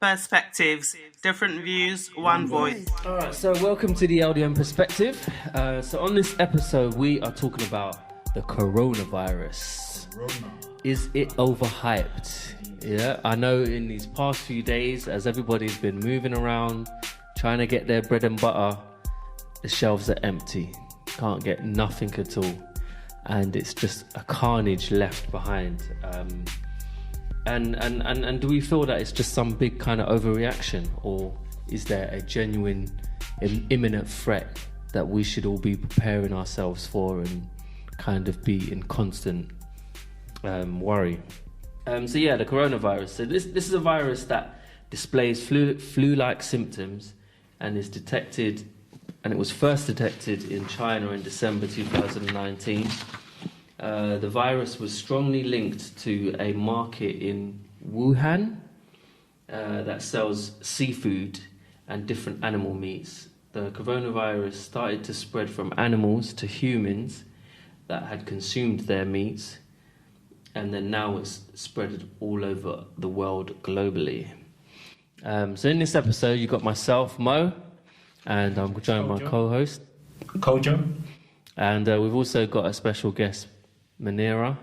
perspectives, different views, one voice. All right, so welcome to the LDN Perspective. So on this episode, we are talking about the coronavirus. Is it overhyped? Yeah, I know in these past few days, as everybody's been moving around, trying to get their bread and butter, the shelves are empty. Can't get nothing at all. And it's just a carnage left behind. And do we feel that it's just some big kind of overreaction, or is there a genuine imminent threat that we should all be preparing ourselves for and kind of be in constant worry? So yeah, the coronavirus. So this is a virus that displays flu-like symptoms and is detected, and it was first detected in China in December 2019. The virus was strongly linked to a market in Wuhan that sells seafood and different animal meats. The coronavirus started to spread from animals to humans that had consumed their meats, and then now it's spread all over the world globally. So in this episode, you've got myself, Mo, and I'm joined by my co-host, Kojo. And we've also got a special guest, Manira.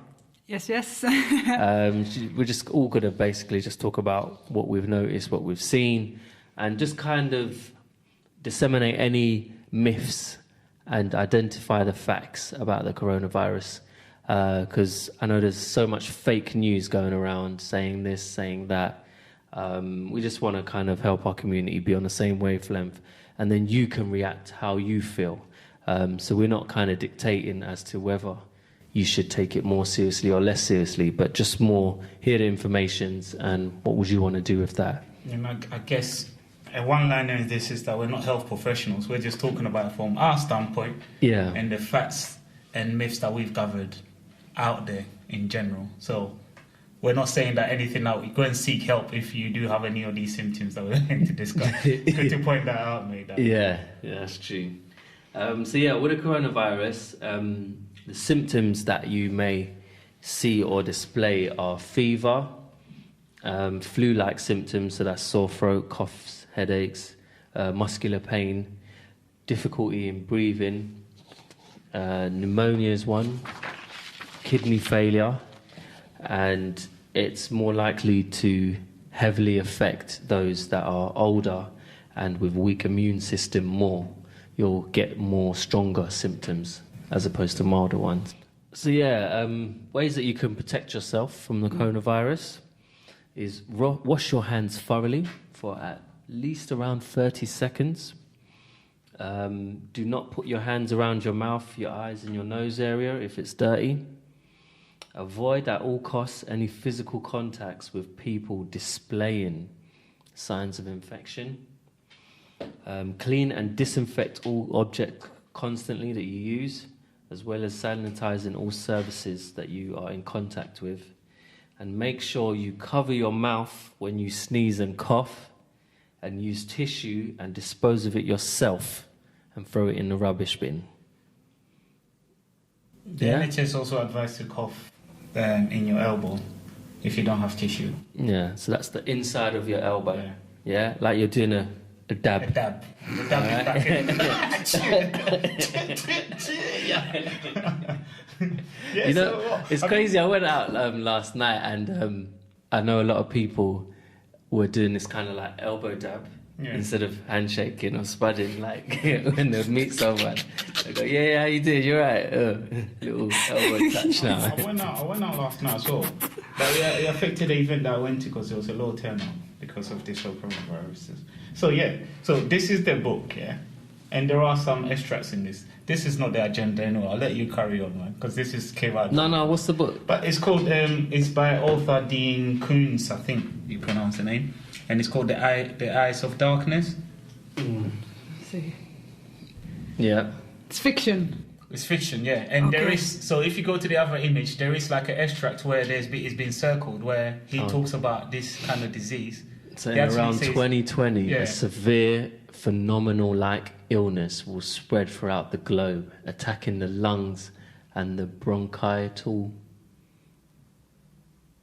Yes. We're just all going to basically just talk about what we've noticed, what we've seen, and just kind of disseminate any myths and identify the facts about the coronavirus. Because I know there's so much fake news going around saying this, saying that. We just want to kind of help our community be on the same wavelength, and then you can react how you feel. So we're not kind of dictating as to whether you should take it more seriously or less seriously, but just more hear the informations and what would you want to do with that. And I guess a one-liner in this is that we're not health professionals. We're just talking about it from our standpoint, and the facts and myths that we've gathered out there in general. So we're not saying that anything out. Go and seek help if you do have any of these symptoms that we're going to discuss. Good to point that out, mate. Yeah, that's true. So yeah, with the coronavirus, the symptoms that you may see or display are fever, flu-like symptoms, so that's sore throat, coughs, headaches, muscular pain, difficulty in breathing, pneumonia is one, kidney failure, and it's more likely to heavily affect those that are older and with weak immune system more. You'll get more stronger symptoms as opposed to milder ones. So yeah, ways that you can protect yourself from the coronavirus is wash your hands thoroughly for at least around 30 seconds. Do not put your hands around your mouth, your eyes and your nose area if it's dirty. Avoid at all costs any physical contacts with people displaying signs of infection. Clean and disinfect all objects constantly that you use, as well as sanitizing all surfaces that you are in contact with. And make sure you cover your mouth when you sneeze and cough, and use tissue and dispose of it yourself and throw it in the rubbish bin. The NHS also advised to cough in your elbow if you don't have tissue. Yeah, so that's the inside of your elbow. Yeah, like you're doing a dab. A dab. The dab Yeah, you know, it's crazy. I went out last night, and I know a lot of people were doing this kind of like elbow dab instead of handshaking or spudding, like when they would meet someone. They go, yeah, how you doing? You're right. Little elbow touch now. I went out last night as well. But it affected the event that I went to because there was a low turnout because of this whole coronavirus. So this is the book, and there are some extracts in this. This is not the agenda anyway. I'll let you carry on, man, because this came out. No, what's the book? But it's called, it's by author Dean Koontz, I think you pronounce the name. And it's called The Eyes of Darkness. See. Yeah. It's fiction. It's fiction, yeah. And there is, so if you go to the other image, there is like an extract where it's been circled, where he talks about this kind of disease. So around 2020, a severe phenomenal-like illness will spread throughout the globe, attacking the lungs and the bronchial...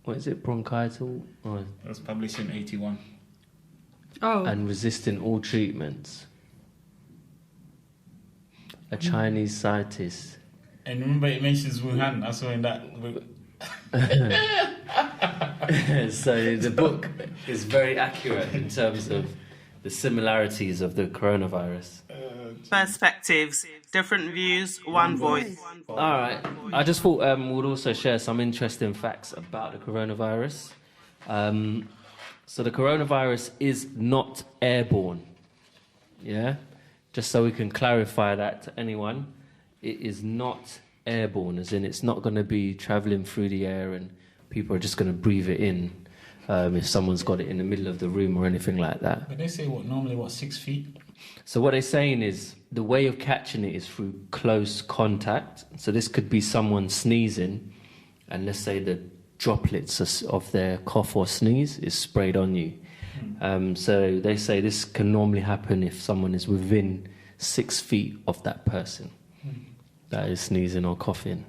What is it, bronchial? Oh. It was published in 81. and resisting all treatments. A Chinese scientist. And remember, it mentions Wuhan. I saw in that. So the book is very accurate in terms of the similarities of the coronavirus. Perspectives, different views, one voice. All right. I just thought we'd also share some interesting facts about the coronavirus. So the coronavirus is not airborne. Yeah? Just so we can clarify that to anyone, it is not airborne, as in it's not going to be travelling through the air and people are just going to breathe it in if someone's got it in the middle of the room or anything like that. But they say normally 6 feet? So what they're saying is the way of catching it is through close contact. So this could be someone sneezing, and let's say the droplets of their cough or sneeze is sprayed on you. So they say this can normally happen if someone is within 6 feet of that person that is sneezing or coughing.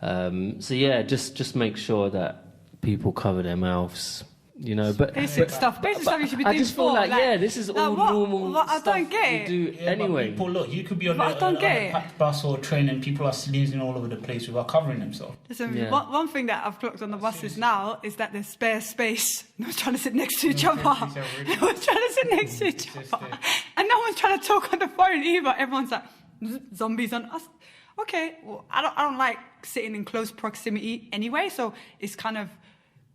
So yeah, just make sure that people cover their mouths, you know. But basic stuff you should be doing. I just feel like this is all normal I stuff don't get you do anyway. People, look, you could be on a packed bus or train and people are sneezing all over the place without covering themselves. Listen, one thing that I've clocked on the buses now is that there's spare space. No one's trying to sit next to each other. No one's trying to sit next to each other. And no one's trying to talk on the phone either. Everyone's like, zombies on us. Okay, well, I don't like sitting in close proximity anyway, so it's kind of,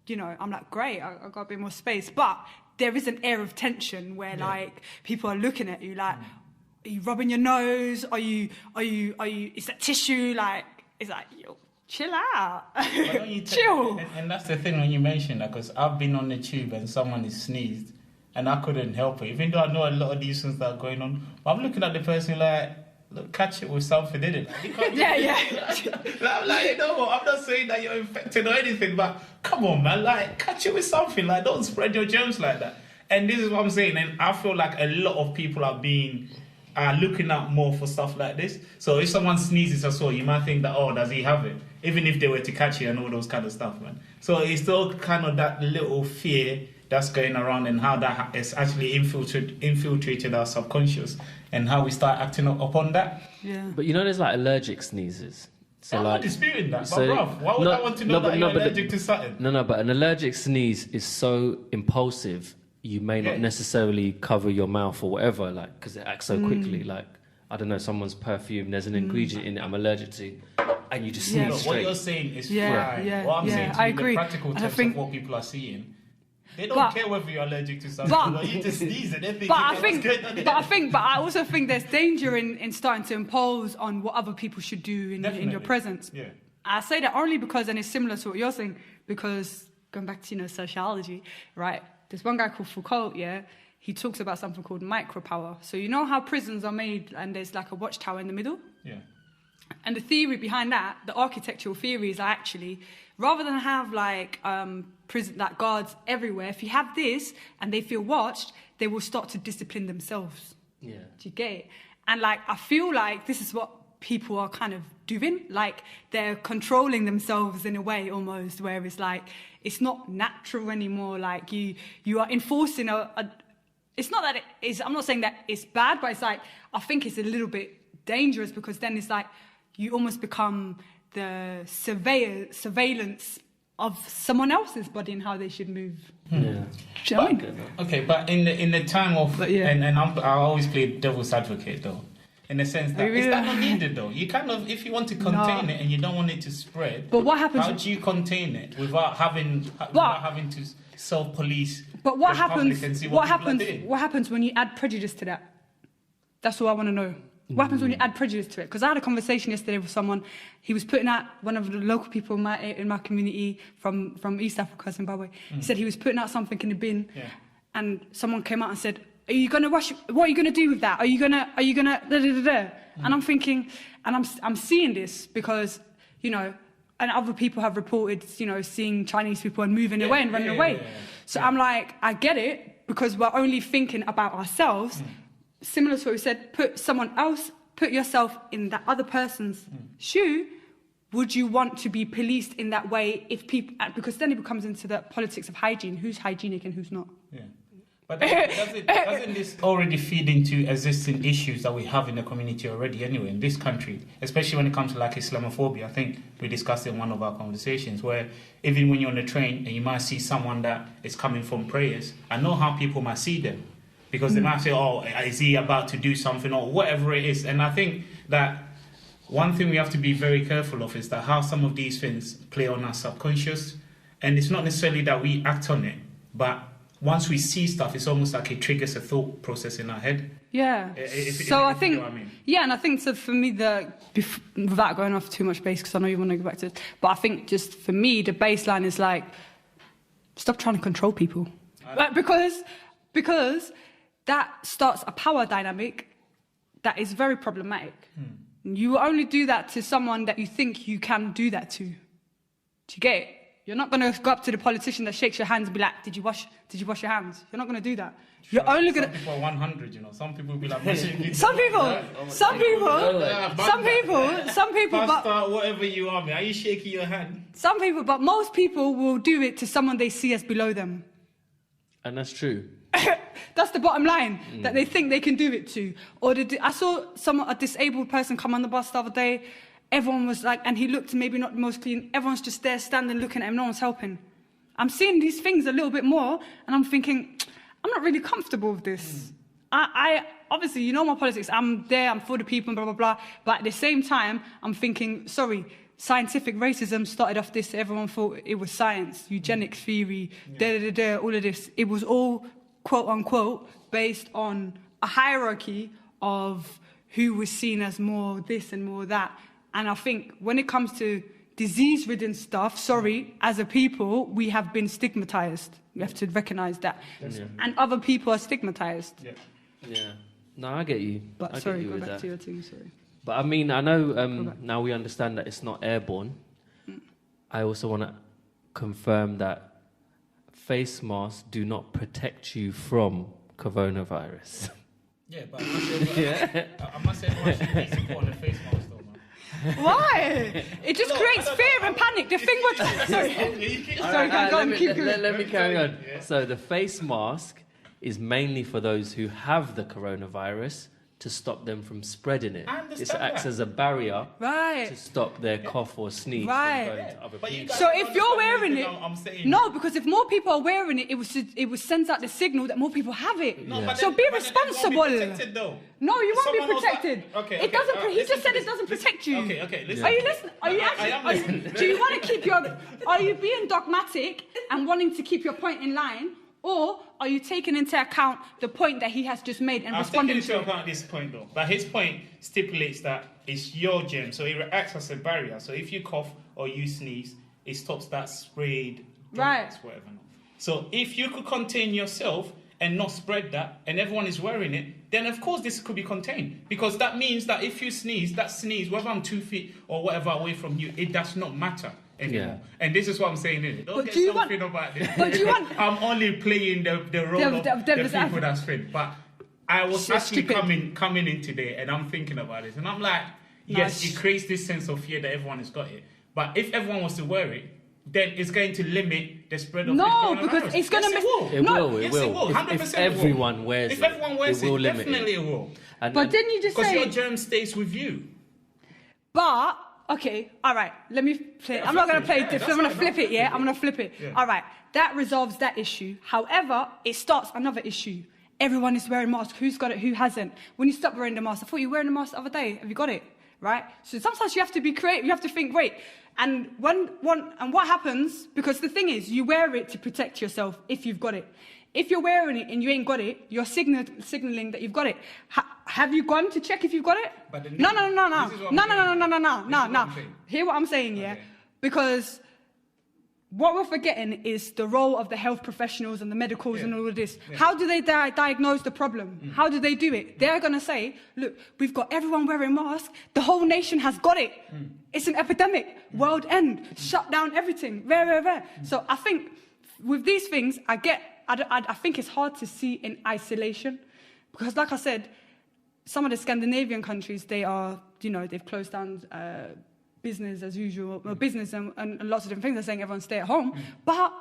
you know, I'm like, great, I've got a bit more space. But there is an air of tension where, like, people are looking at you like, are you rubbing your nose? Are you, is that tissue? Like, it's like, yo, chill out. Chill. And that's the thing when you mention that, because I've been on the tube and someone is sneezed and I couldn't help it. Even though I know a lot of these things that are going on, but I'm looking at the person like, look, catch it with something, didn't it? Yeah. Like, you know what? I'm not saying that you're infected or anything, but come on, man. Like, catch it with something. Like, don't spread your germs like that. And this is what I'm saying. And I feel like a lot of people are looking out more for stuff like this. So if someone sneezes or so, you might think that, oh, does he have it? Even if they were to catch it and all those kind of stuff, man. So it's still kind of that little fear that's going around and how that has actually infiltrated our subconscious and how we start acting upon that. Yeah. But you know, there's like allergic sneezes. So I'm like, not disputing that, but bruv, why would I want to know that you're allergic to something? No, but an allergic sneeze is so impulsive, you may not necessarily cover your mouth or whatever, like, because it acts so quickly. Like, I don't know, someone's perfume, there's an ingredient in it I'm allergic to, and you just sneeze straight. What you're saying is fine. What I'm saying to you, the practical terms of what people are seeing, they don't care whether you're allergic to something or you just sneeze and they think But I also think there's danger in starting to impose on what other people should do in your presence. Yeah. I say that only because, and it's similar to what you're saying, because going back to, sociology, right? There's one guy called Foucault, he talks about something called micropower. So you know how prisons are made and there's like a watchtower in the middle? Yeah. And the theory behind that, the architectural theories are actually, rather than have like prison like guards everywhere, if you have this and they feel watched, they will start to discipline themselves. Yeah. Do you get it? And like, I feel like this is what people are kind of doing. Like, they're controlling themselves in a way almost, where it's like, it's not natural anymore. Like, you are enforcing it's not that it is, I'm not saying that it's bad, but it's like, I think it's a little bit dangerous, because then it's like, you almost become the surveillance of someone else's body and how they should move. Yeah. Do you know what I mean? Okay, but in the time of, and I always play devil's advocate though, in the sense that is that not needed though? You kind of, if you want to contain it and you don't want it to spread, but what happens? How do you contain it without having to self-police? But what happens? What happens when you add prejudice to that? That's what I want to know. What happens when you add prejudice to it? Because I had a conversation yesterday with someone. He was putting out, one of the local people in my community from East Africa, Zimbabwe. He said he was putting out something in the bin, and someone came out and said, "Are you gonna wash? What are you gonna do with that? Are you gonna da, da, da, da?" And I'm thinking, and I'm seeing this because, and other people have reported, seeing Chinese people and moving away and running away. So I'm like, I get it, because we're only thinking about ourselves. Similar to what we said, put yourself in that other person's shoe. Would you want to be policed in that way if people, because then it becomes into the politics of hygiene, who's hygienic and who's not. But doesn't this already feed into existing issues that we have in the community already anyway, in this country, especially when it comes to like Islamophobia? I think we discussed in one of our conversations where even when you're on the train and you might see someone that is coming from prayers, I know how people might see them because they might say, oh, is he about to do something or whatever it is. And I think that one thing we have to be very careful of is that how some of these things play on our subconscious. And it's not necessarily that we act on it, but once we see stuff, it's almost like it triggers a thought process in our head. Yeah. I think, you know what I mean? Yeah, and I think so for me, without going off too much base, because I know you want to go back to it, but I think just for me, the baseline is like, stop trying to control people. Because that starts a power dynamic that is very problematic. You only do that to someone that you think you can do that to. Do you get it? You're not going to go up to the politician that shakes your hands and be like, did you wash your hands? You're not going to do that. You're only going to... Some people are 100, you know. Some people will be like... Some people... Pastor, whatever you are, man. Are you shaking your hand? Some people, but most people will do it to someone they see as below them. And that's true. That's the bottom line, that they think they can do it to. Or I saw a disabled person come on the bus the other day. Everyone was like, and he looked maybe not the most clean. Everyone's just there standing looking at him. No one's helping. I'm seeing these things a little bit more, and I'm thinking, I'm not really comfortable with this. I obviously, you know my politics. I'm there, I'm for the people, blah, blah, blah. But at the same time, I'm thinking, sorry, scientific racism started off this. Everyone thought it was science, eugenics theory, all of this. It was all, quote unquote, based on a hierarchy of who was seen as more this and more that. And I think when it comes to disease-ridden stuff, as a people, we have been stigmatized. We have to recognize that. And other people are stigmatized. Yeah. No, I get you. But sorry, go back to your thing, sorry. But I mean, I know now we understand that it's not airborne. I also want to confirm that face masks do not protect you from coronavirus. Yeah, but I must say, everyone should be put on a face mask though, man. Why? It just creates fear and panic. The thing was... Sorry, go on, keep going. Let me carry on. Yeah. So the face mask is mainly for those who have the coronavirus to stop them from spreading it. It acts as a barrier to stop their cough or sneeze from going to other people. So if you're wearing it... No, because if more people are wearing it, it sends out the signal that more people have it. No, so be responsible. No, you won't be protected. It doesn't. He just said it doesn't protect you. Okay. Listen. Are you listening? Are you actually? Do you want to keep your? Are you being dogmatic and wanting to keep your point in line, or are you taking into account the point that he has just made and responding to? I'm taking into account this point though. But his point stipulates that it's your germ, so it acts as a barrier. So if you cough or you sneeze, it stops that sprayed droplets, whatever. So if you could contain yourself and not spread that, and everyone is wearing it, then of course this could be contained. Because that means that if you sneeze, that sneeze, whether I'm 2 feet or whatever away from you, it does not matter anymore. Yeah. And this is what I'm saying, isn't it? Don't get something about this. But do you want... I'm only playing the role of the people that's fit. But I was actually coming in today and I'm thinking about it. And I'm like, yes, it creates this sense of fear that everyone has got it. But if everyone was to wear it, then it's going to limit the spread of coronavirus. Because it's going to... It will. It will. 100% if everyone wears it, if everyone wears it, definitely it will. But didn't you just say... Because your germ stays with you. But, okay, all right, let me play. I'm not going to play it different. I'm going to flip it, yeah? I'm going to flip it. Yeah. All right, that resolves that issue. However, it starts another issue. Everyone is wearing masks. Who's got it? Who hasn't? When you stop wearing the mask, I thought you were wearing the mask the other day. Have you got it? Right? So sometimes you have to be creative. You have to think, wait. And what happens, because the thing is, you wear it to protect yourself if you've got it. If you're wearing it and you ain't got it, you're signaling that you've got it. Have you gone to check if you've got it? No. Hear what I'm saying, yeah? Because what we're forgetting is the role of the health professionals and the medicals and all of this. Yeah. How do they diagnose the problem? How do they do it? They're going to say, look, we've got everyone wearing masks. The whole nation has got it. It's an epidemic. World end. Shut down everything. So I think with these things, I think it's hard to see in isolation. Because like I said, some of the Scandinavian countries, they are, they've closed down business as usual, business and lots of different things. They're saying everyone stay at home. But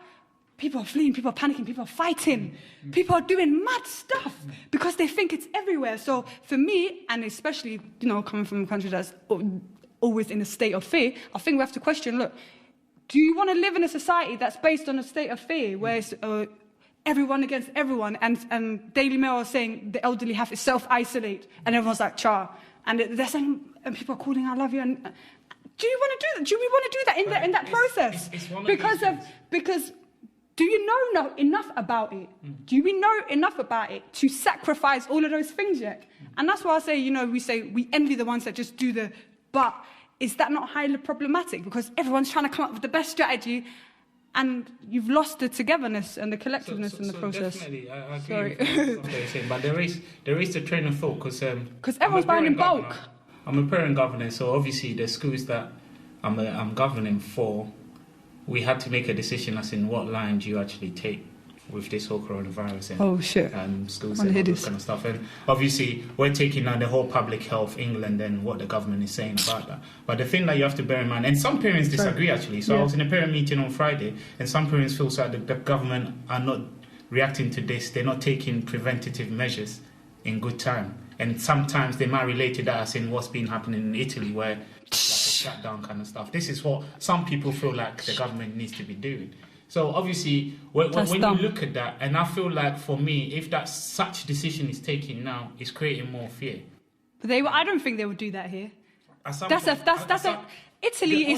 people are fleeing, people are panicking, people are fighting, people are doing mad stuff because they think it's everywhere. So for me, and especially, coming from a country that's always in a state of fear, I think we have to question, look, do you want to live in a society that's based on a state of fear, where it's everyone against everyone, and Daily Mail are saying the elderly have to self-isolate, and everyone's like, cha, and they're saying, and people are calling, I love you, and do you want to do that? Do we want to do that in that process? Because do you know enough about it? Do we know enough about it to sacrifice all of those things yet? And that's why I say, we envy the ones that just do but is that not highly problematic? Because everyone's trying to come up with the best strategy, and you've lost the togetherness and the collectiveness in the process. Definitely, I agree with what they're saying, but there is the train of thought, because everyone's buying in bulk. I'm a parent governor, so obviously the schools that I'm governing for, we had to make a decision as in what line do you actually take with this whole coronavirus and schools and all this kind of stuff. And obviously we're taking on the whole public health England and what the government is saying about that. But the thing that you have to bear in mind, and some parents disagree actually. So I was in a parent meeting on Friday, and some parents feel like the government are not reacting to this. They're not taking preventative measures in good time. And sometimes they might relate to that as in what's been happening in Italy, where like a shutdown kind of stuff. This is what some people feel like the government needs to be doing. So obviously, when you look at that, and I feel like for me, if that such decision is taken now, it's creating more fear. But I don't think they would do that here. Italy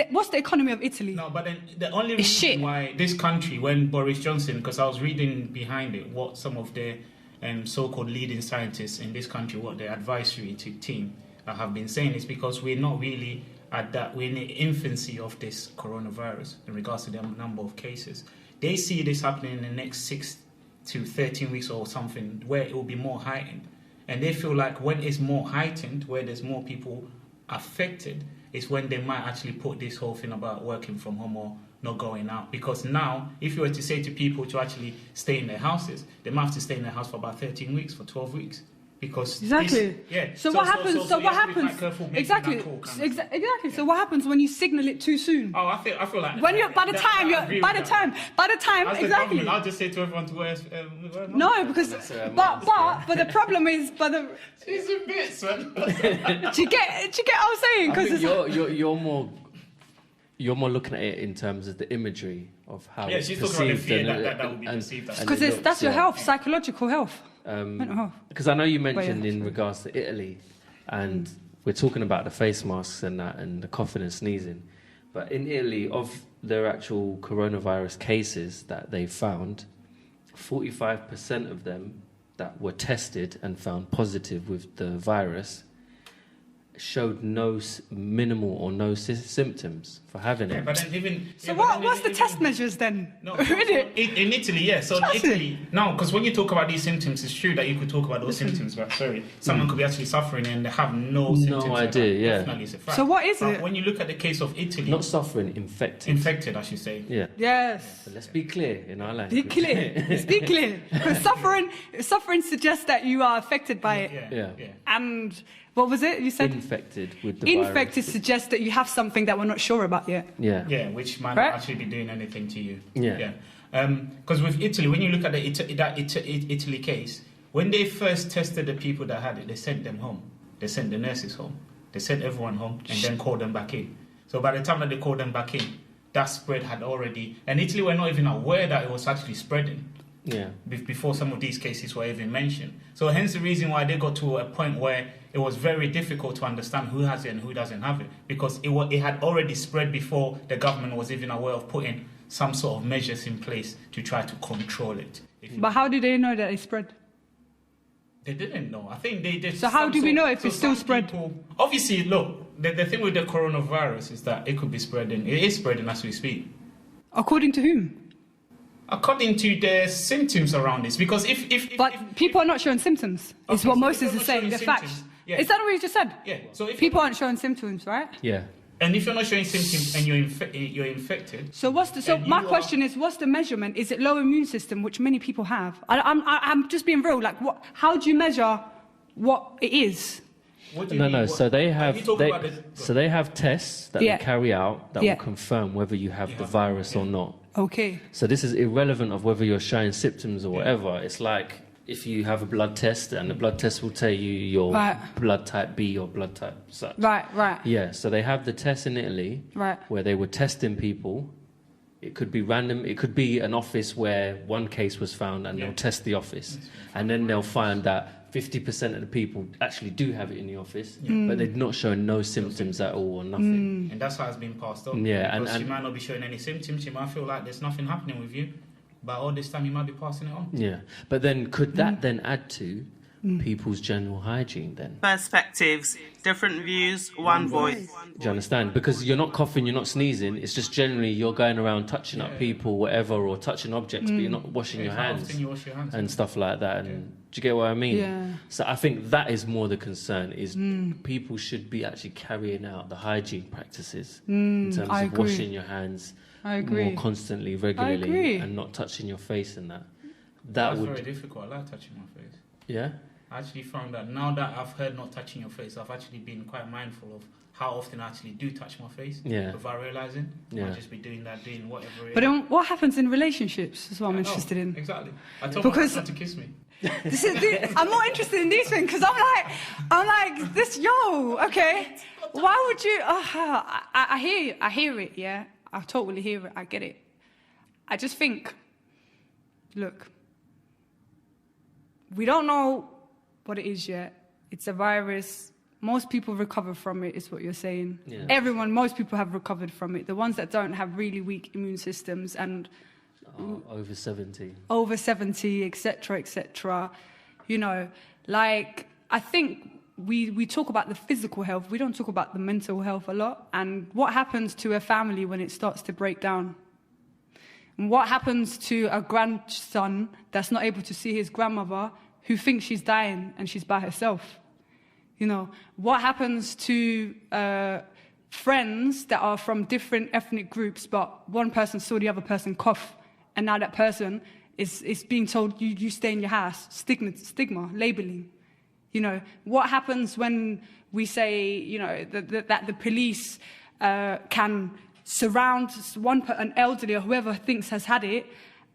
what's the economy of Italy? No, but then the only reason why this country, when Boris Johnson, because I was reading behind it, what some of the so-called leading scientists in this country, what the advisory team have been saying, is because we're not really we're in the infancy of this coronavirus in regards to the number of cases. They see this happening in the next 6 to 13 weeks or something, where it will be more heightened. And they feel like when it's more heightened, where there's more people affected, is when they might actually put this whole thing about working from home or not going out. Because now, if you were to say to people to actually stay in their houses, they might have to stay in their house for about 13 weeks, for 12 weeks. Because exactly. So what happens? So what happens? Exactly. So what happens when you signal it too soon? Oh, I feel like when you're by the time as exactly. I'll just say to everyone to wear. No, because but the problem is She's a bit, man. Do you get what I'm saying? Because you're more looking at it in terms of the imagery of how it's she's perceived, talking about the fear that will be perceived. Because that's your health, psychological health. Mental health. Because I know you mentioned in regards to Italy, and we're talking about the face masks and that, and the coughing and sneezing. But in Italy, of their actual coronavirus cases that they found, 45% of them that were tested and found positive with the virus showed minimal or no symptoms for having it. But then even what's the test measures then? No, in Italy, yeah. So in Italy, no, because when you talk about these symptoms, it's true that you could talk about those symptoms, but someone could be actually suffering and they have no symptoms. No idea, yeah. Definitely, it's a fact. So what is it? When you look at the case of Italy, not suffering, infected. Infected, I should say. Yeah. Yes. So let's be clear in our language. Be clear. Let's be clear. Because suffering suggests that you are affected by it. Yeah. And what was it you said? Infected with the virus. Infected suggests that you have something that we're not sure about yet. Yeah, which might not actually be doing anything to you. Because with Italy, when you look at the Italy case, when they first tested the people that had it, they sent them home. They sent the nurses home. They sent everyone home and then called them back in. So by the time that they called them back in, that spread had already... And Italy were not even aware that it was actually spreading. Yeah. Before some of these cases were even mentioned. So hence the reason why they got to a point where it was very difficult to understand who has it and who doesn't have it, because it had already spread before the government was even aware of putting some sort of measures in place to try to control it. But how did they know that it spread? They didn't know. I think they did. So how do we know if it's still spread? Obviously, look, the thing with the coronavirus is that it could be spreading. It is spreading as we speak. According to whom? According to the symptoms around this, because if people are not showing symptoms, is what Moses is saying. The fact. Yeah. Is that what you just said? Yeah. So if people aren't showing symptoms, right? Yeah. And if you're not showing symptoms and you're infected. So my question is, what's the measurement? Is it low immune system, which many people have? I'm just being real. Like, how do you measure what it is? No. So they have tests that they carry out that will confirm whether you have the virus or not. Okay. So this is irrelevant of whether you're showing symptoms or whatever. It's like if you have a blood test and the blood test will tell you your blood type B or blood type such. Right. Yeah, so they have the test in Italy where they were testing people. It could be random. It could be an office where one case was found and they'll test the office. And then they'll find that 50% of the people actually do have it in the office, but they're not showing no symptoms at all or nothing. And that's how it's been passed on. Yeah, because you might not be showing any symptoms. You might feel like there's nothing happening with you. But all this time you might be passing it on. Yeah, but then could that then add to people's general hygiene then? Perspectives, different views, one voice. Do you understand? Because you're not coughing, you're not sneezing. It's just generally you're going around touching up people, whatever, or touching objects, but you're not washing your hands and stuff like that. And do you get what I mean? Yeah. So I think that is more the concern, is people should be actually carrying out the hygiene practices in terms of washing your hands more constantly, regularly, and not touching your face and that. That's very difficult. I like touching my face. Yeah? I actually found that now that I've heard not touching your face, I've actually been quite mindful of how often I actually do touch my face without realising. I might just be doing whatever it is. But then what happens in relationships is what I'm interested in. Exactly. I told my husband to kiss me. I'm more interested in these things because I'm like this. Okay, why would you? I hear you. I hear it. Yeah, I totally hear it. I get it. I just think, look, we don't know what it is yet. It's a virus. Most people recover from it, is what you're saying. Yeah. Most people have recovered from it. The ones that don't have really weak immune systems and over 70, etc., etc. You know, like, I think we talk about the physical health. We don't talk about the mental health a lot. And what happens to a family when it starts to break down? And what happens to a grandson that's not able to see his grandmother, who thinks she's dying and she's by herself? You know, what happens to friends that are from different ethnic groups, but one person saw the other person cough, and now that person is being told, you stay in your house? Stigma, labeling. You know, what happens when we say, you know, that the police can surround an elderly or whoever thinks has had it,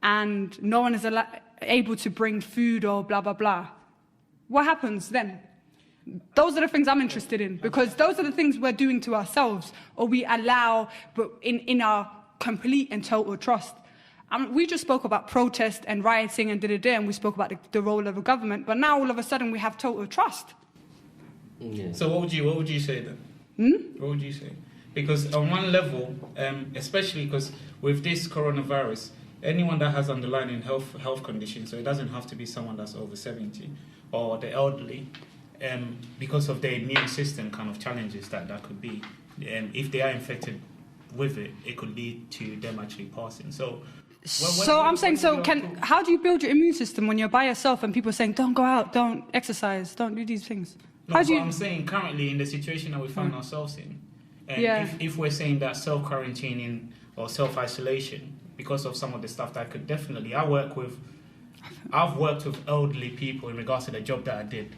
and no one is able to bring food or blah, blah, blah? What happens then? Those are the things I'm interested in, because those are the things we're doing to ourselves, or we allow, but in our complete and total trust. We just spoke about protest and rioting and and we spoke about the role of the government, but now all of a sudden we have total trust. Yeah. So what would you say then? What would you say? Because on one level, especially because with this coronavirus, anyone that has underlying health conditions, so it doesn't have to be someone that's over 70 or the elderly, because of their immune system kind of challenges that could be, if they are infected with it, it could lead to them actually passing. How do you build your immune system when you're by yourself and people are saying, don't go out, don't exercise, don't do these things? I'm saying currently in the situation that we find ourselves in, if we're saying that self-quarantining or self-isolation, because of some of the stuff that could definitely, I've worked with elderly people in regards to the job that I did,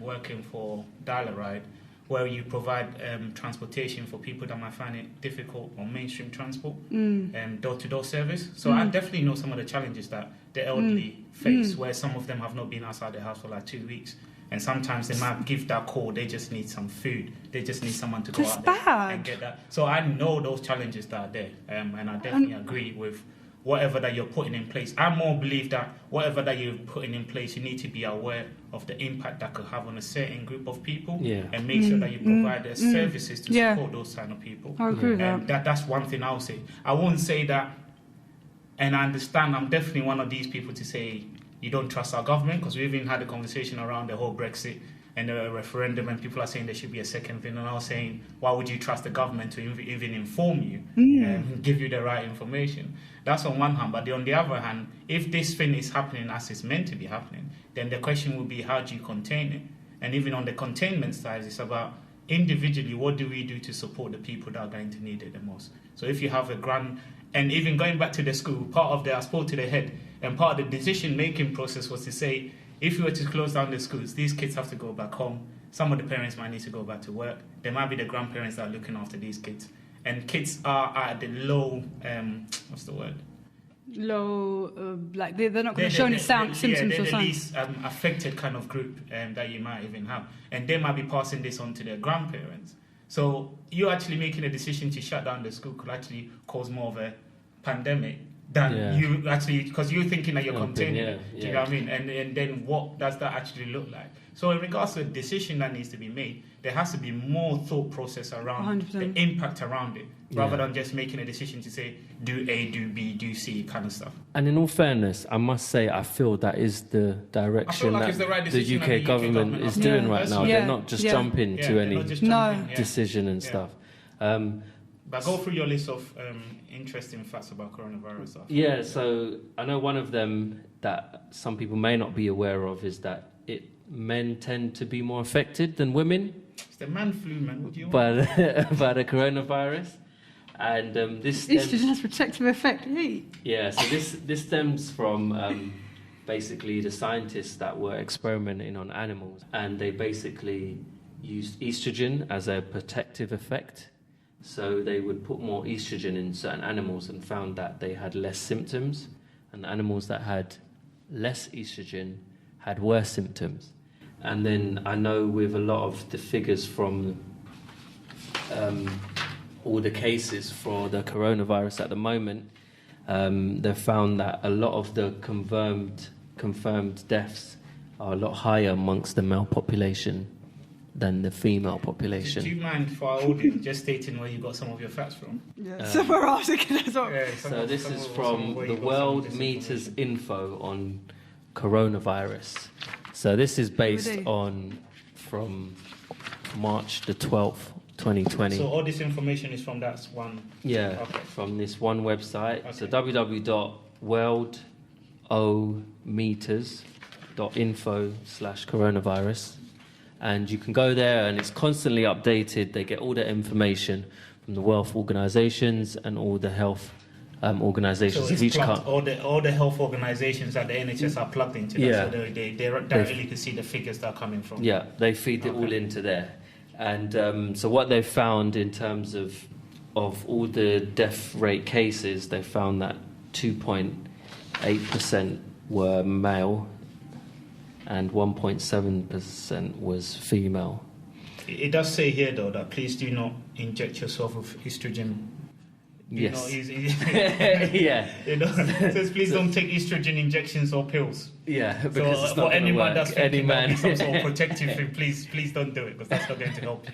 working for Dial-A-Ride, where you provide transportation for people that might find it difficult on mainstream transport, door-to-door service. So I definitely know some of the challenges that the elderly face, where some of them have not been outside the house for like 2 weeks. And sometimes they might give that call, they just need some food. They just need someone to go out there and get that. So I know those challenges that are there, and I definitely agree with whatever that you're putting in place. I more believe that whatever that you're putting in place, you need to be aware of the impact that could have on a certain group of people, and make sure that you provide the services to support those kind of people. I agree with that. That's one thing I'll say. I won't say that, and I understand I'm definitely one of these people to say you don't trust our government, because we even had a conversation around the whole Brexit and the referendum, and people are saying there should be a second thing, and I was saying, why would you trust the government to even inform you and give you the right information? That's on one hand, but on the other hand, if this thing is happening as it's meant to be happening, then the question will be, how do you contain it? And even on the containment side, it's about individually, what do we do to support the people that are going to need it the most? So if you have and even going back to the school, I spoke to the head, and part of the decision-making process was to say, if you were to close down the schools, these kids have to go back home. Some of the parents might need to go back to work. There might be the grandparents that are looking after these kids. And kids are at the low, low, like they're not going to show any symptoms or something. They're the least affected kind of group that you might even have. And they might be passing this on to their grandparents. So you actually making a decision to shut down the school could actually cause more of a pandemic than you actually, because you're thinking that you're containing it. Do you know what I mean? And then what does that actually look like? So in regards to a decision that needs to be made, there has to be more thought process around 100%. The impact around it, rather than just making a decision to say, do A, do B, do C kind of stuff. And in all fairness, I must say, I feel that is the direction that the UK government is doing right now. They're not just jumping to any decision and stuff. But go through your list of interesting facts about coronavirus stuff. Yeah, so I know one of them that some people may not be aware of is that men tend to be more affected than women. It's the man flu, man. What do you want? By the coronavirus. And this estrogen has protective effect. Hey. Yeah, so this stems from basically the scientists that were experimenting on animals, and they basically used estrogen as a protective effect. So they would put more estrogen in certain animals and found that they had less symptoms, and animals that had less estrogen had worse symptoms. And then I know with a lot of the figures from all the cases for the coronavirus at the moment, they've found that a lot of the confirmed deaths are a lot higher amongst the male population than the female population. Do you mind for our audience just stating where you got some of your facts from? Yeah, somewhere else as well. So this is from the World Meters Info on coronavirus. So this is based on from March the 12th, 2020. So all this information is from that one? Yeah, from this one website. So www.worldometers.info/coronavirus. And you can go there and it's constantly updated. They get all the information from the wealth organisations and all the health organisations of each country. All the health organisations that the NHS are plugged into that, so they directly can see the figures that are coming from. Yeah, they feed it all into there. And so what they found in terms of all the death rate cases, they found that 2.8% were male and 1.7% was female. It does say here, though, that please do not inject yourself with estrogen. Yes. Yeah. It says please don't take estrogen injections or pills. Yeah, because it's not for anyone that's thinking that be some sort of protective thing, please don't do it, because that's not going to help you.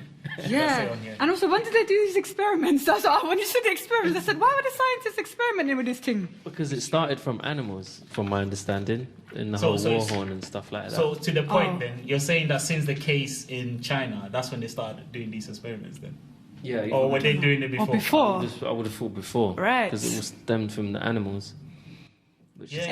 Yeah. And also, when did they do these experiments? That's when you said the experiments, I said, why were the scientists experimenting with this thing? Because it started from animals, from my understanding, in the whole war horn and stuff like that. So to the point, then you're saying that since the case in China, that's when they started doing these experiments, then. Yeah. Or were they doing it before? I would have thought before. Right. Because it was stemmed from the animals. Which is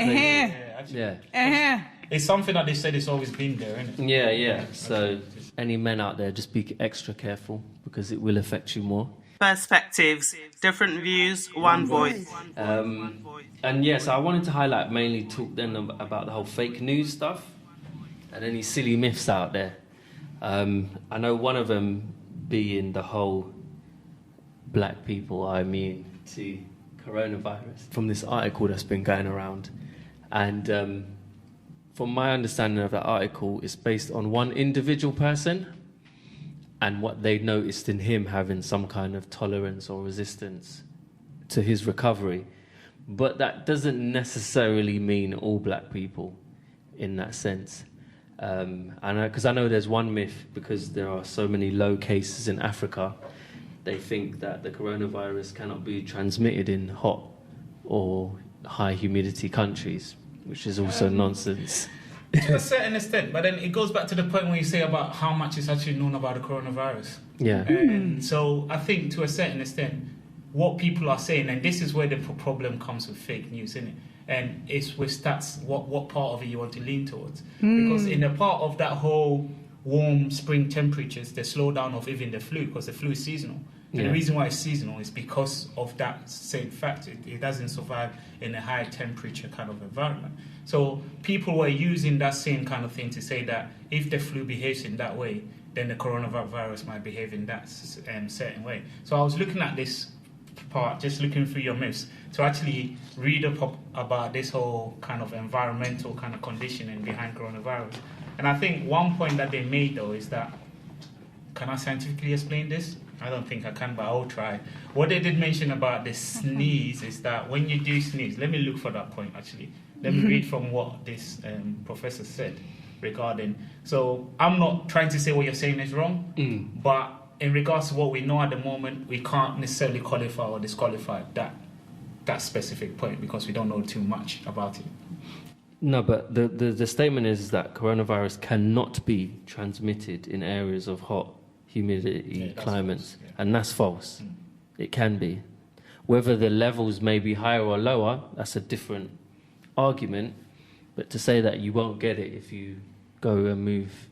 It's something that they said it's always been there, isn't it? Yeah. So any men out there, just be extra careful because it will affect you more. Perspectives, different views, one voice. And yes, I wanted to highlight, mainly talk then about the whole fake news stuff and any silly myths out there. I know one of them being the whole black people are immune to coronavirus, from this article that's been going around. And from my understanding of that article, it's based on one individual person and what they noticed in him having some kind of tolerance or resistance to his recovery. But that doesn't necessarily mean all black people in that sense. Because I know there's one myth, because there are so many low cases in Africa, they think that the coronavirus cannot be transmitted in hot or high humidity countries, which is also nonsense. To a certain extent, but then it goes back to the point where you say about how much is actually known about the coronavirus. Yeah. And so I think to a certain extent, what people are saying, and this is where the problem comes with fake news, isn't it? And it's with stats, what part of it you want to lean towards. Because in the part of that whole warm spring temperatures, the slowdown of even the flu, because the flu is seasonal. And the reason why it's seasonal is because of that same fact. It doesn't survive in a high temperature kind of environment. So people were using that same kind of thing to say that if the flu behaves in that way, then the coronavirus might behave in that certain way. So I was looking at this part, just looking through your myths, to actually read up about this whole kind of environmental kind of conditioning behind coronavirus. And I think one point that they made, though, is that, can I scientifically explain this? I don't think I can, but I'll try. What they did mention about the sneeze is that when you do sneeze, let me look for that point, actually. Let me read from what this professor said regarding. So I'm not trying to say what you're saying is wrong, but in regards to what we know at the moment, we can't necessarily qualify or disqualify that specific point because we don't know too much about it. No, but the statement is that coronavirus cannot be transmitted in areas of hot humidity climates, false, and that's false. It can be. Whether the levels may be higher or lower, that's a different argument, but to say that you won't get it if you go and move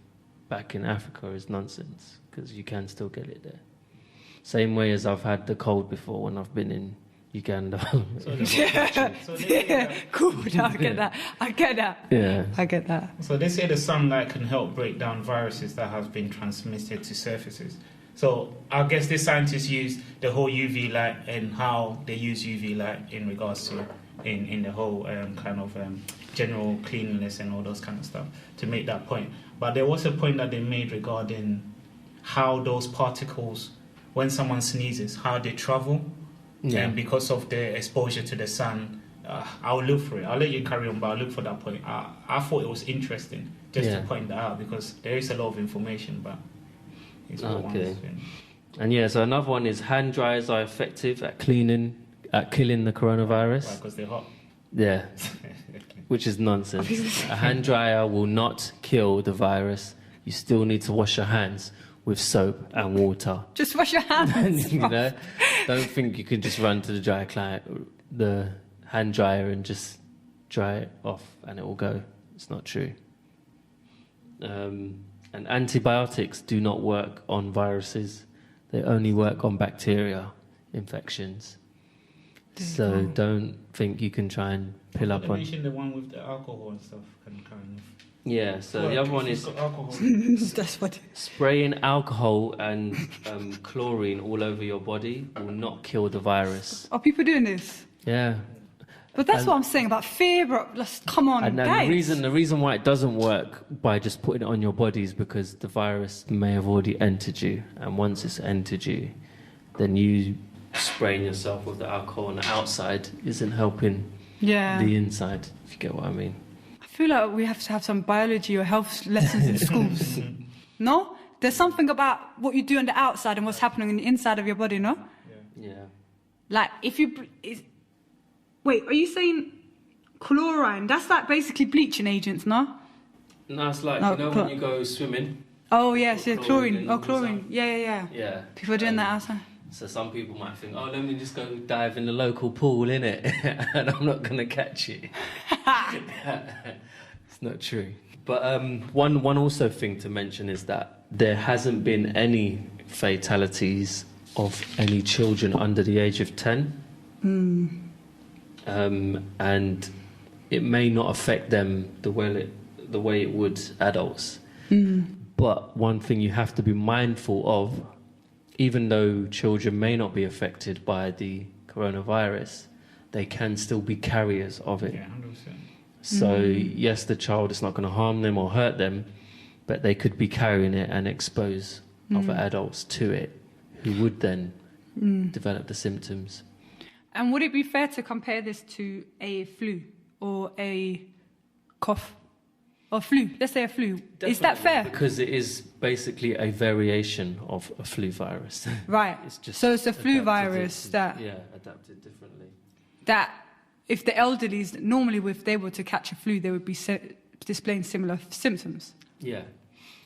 back in Africa is nonsense, because you can still get it there. Same way as I've had the cold before when I've been in Uganda. Cool, I get that. Yeah. I get that. So they say the sunlight can help break down viruses that have been transmitted to surfaces. So I guess the scientists use the whole UV light and how they use UV light in regards to in the whole kind of general cleanliness and all those kind of stuff to make that point. But there was a point that they made regarding how those particles, when someone sneezes, how they travel. Yeah. And because of the exposure to the sun, I'll look for it. I'll let you carry on, but I'll look for that point. I thought it was interesting just to point that out because there is a lot of information, but it's okay. And yeah, so another one is hand dryers are effective at killing the coronavirus. Right, because they're hot. Yeah, which is nonsense. A hand dryer will not kill the virus. You still need to wash your hands with soap and water. Just wash your hands. You know, don't think you can just run to the hand dryer and just dry it off and it will go. It's not true. And antibiotics do not work on viruses. They only work on bacteria infections. So don't think you can try and pill up on. You mentioned the one with the alcohol and stuff kind of. Yeah, so the other one is that's what spraying alcohol and chlorine all over your body will not kill the virus. Are people doing this? Yeah. But that's what I'm saying about fear, bro. Let's come on, and guys. The reason why it doesn't work by just putting it on your body is because the virus may have already entered you, and once it's entered you, then you spraying yourself with the alcohol on the outside isn't helping the inside, if you get what I mean. I feel like we have to have some biology or health lessons in schools. No? There's something about what you do on the outside and what's happening on the inside of your body, no? Yeah. Like, if you... Wait, are you saying chlorine? That's like basically bleaching agents, no? No, it's like, when you go swimming. Oh, yes, yeah, chlorine. Oh, chlorine. Yeah. Yeah. People are doing that outside. So some people might think, let me just go dive in the local pool, innit? And I'm not going to catch it. It's not true. But one also thing to mention is that there hasn't been any fatalities of any children under the age of 10. And it may not affect them the way it would adults. But one thing you have to be mindful of, even though children may not be affected by the coronavirus, they can still be carriers of it. Yeah, 100%. So yes, the child is not going to harm them or hurt them, but they could be carrying it and expose other adults to it, who would then develop the symptoms. And would it be fair to compare this to a flu or a cough? Or flu, let's say a flu. Definitely, is that fair? Because it is basically a variation of a flu virus. Right. So it's a flu virus adapted differently. That if the elderlies, normally if they were to catch a flu, they would be displaying similar symptoms. Yeah.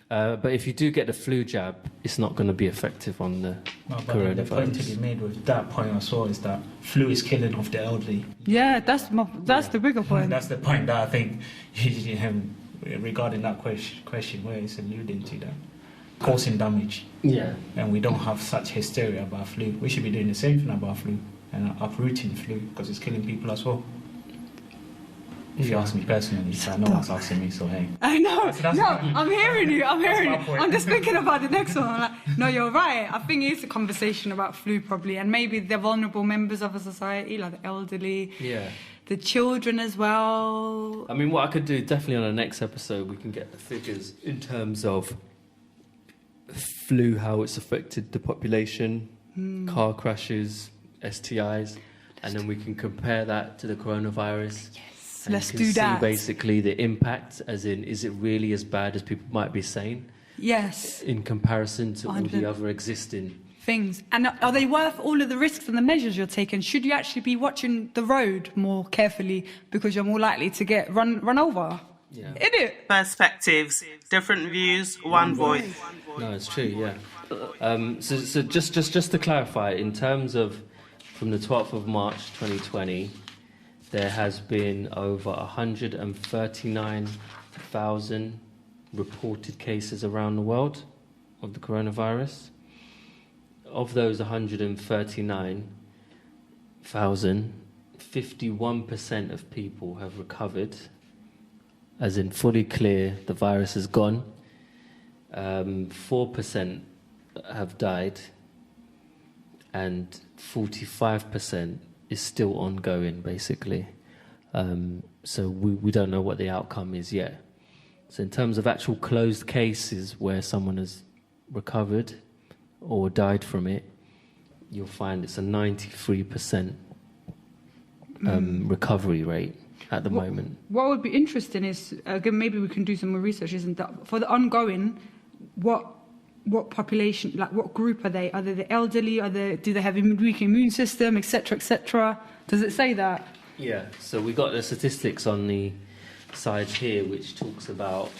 But if you do get the flu jab, it's not going to be effective on the coronavirus. The point to be made with that point I saw is that flu is killing off the elderly. Yeah, that's the bigger point. That's the point that I think regarding that question where it's alluding to that, causing damage. Yeah. And we don't have such hysteria about flu. We should be doing the same thing about flu and uprooting flu because it's killing people as well. If you ask me personally, so no one's asking me, so hey. I know. That's No, I'm hearing you. my point. I'm just thinking about the next one. I'm like, no, you're right. I think it's a conversation about flu probably, and maybe the vulnerable members of a society, like the elderly, the children as well. I mean, what I could do, definitely on the next episode, we can get the figures in terms of flu, how it's affected the population, car crashes, STIs, and then we can compare that to the coronavirus. Yes, and let's you can do that. see basically the impact, as in, is it really as bad as people might be saying? Yes. In comparison to all 100. the other existing things. And are they worth all of the risks and the measures you're taking? Should you actually be watching the road more carefully because you're more likely to get run over? Yeah. Isn't it? Perspectives, different views, one voice. No, it's true, yeah. So just to clarify, in terms of from the 12th of March 2020, there has been over 139,000 reported cases around the world of the coronavirus. Of those 139,000, 51% of people have recovered, as in fully clear, the virus is gone. 4% have died, and 45% is still ongoing, basically. So we don't know what the outcome is yet. So in terms of actual closed cases where someone has recovered or died from it, you'll find it's a 93% recovery rate at the moment. What would be interesting is, again, maybe we can do some more research, isn't that? For the ongoing, what population, like what group are they? Are they the elderly? Do they have a weak immune system, etc., etc.? Does it say that? Yeah, so we got the statistics on the side here, which talks about,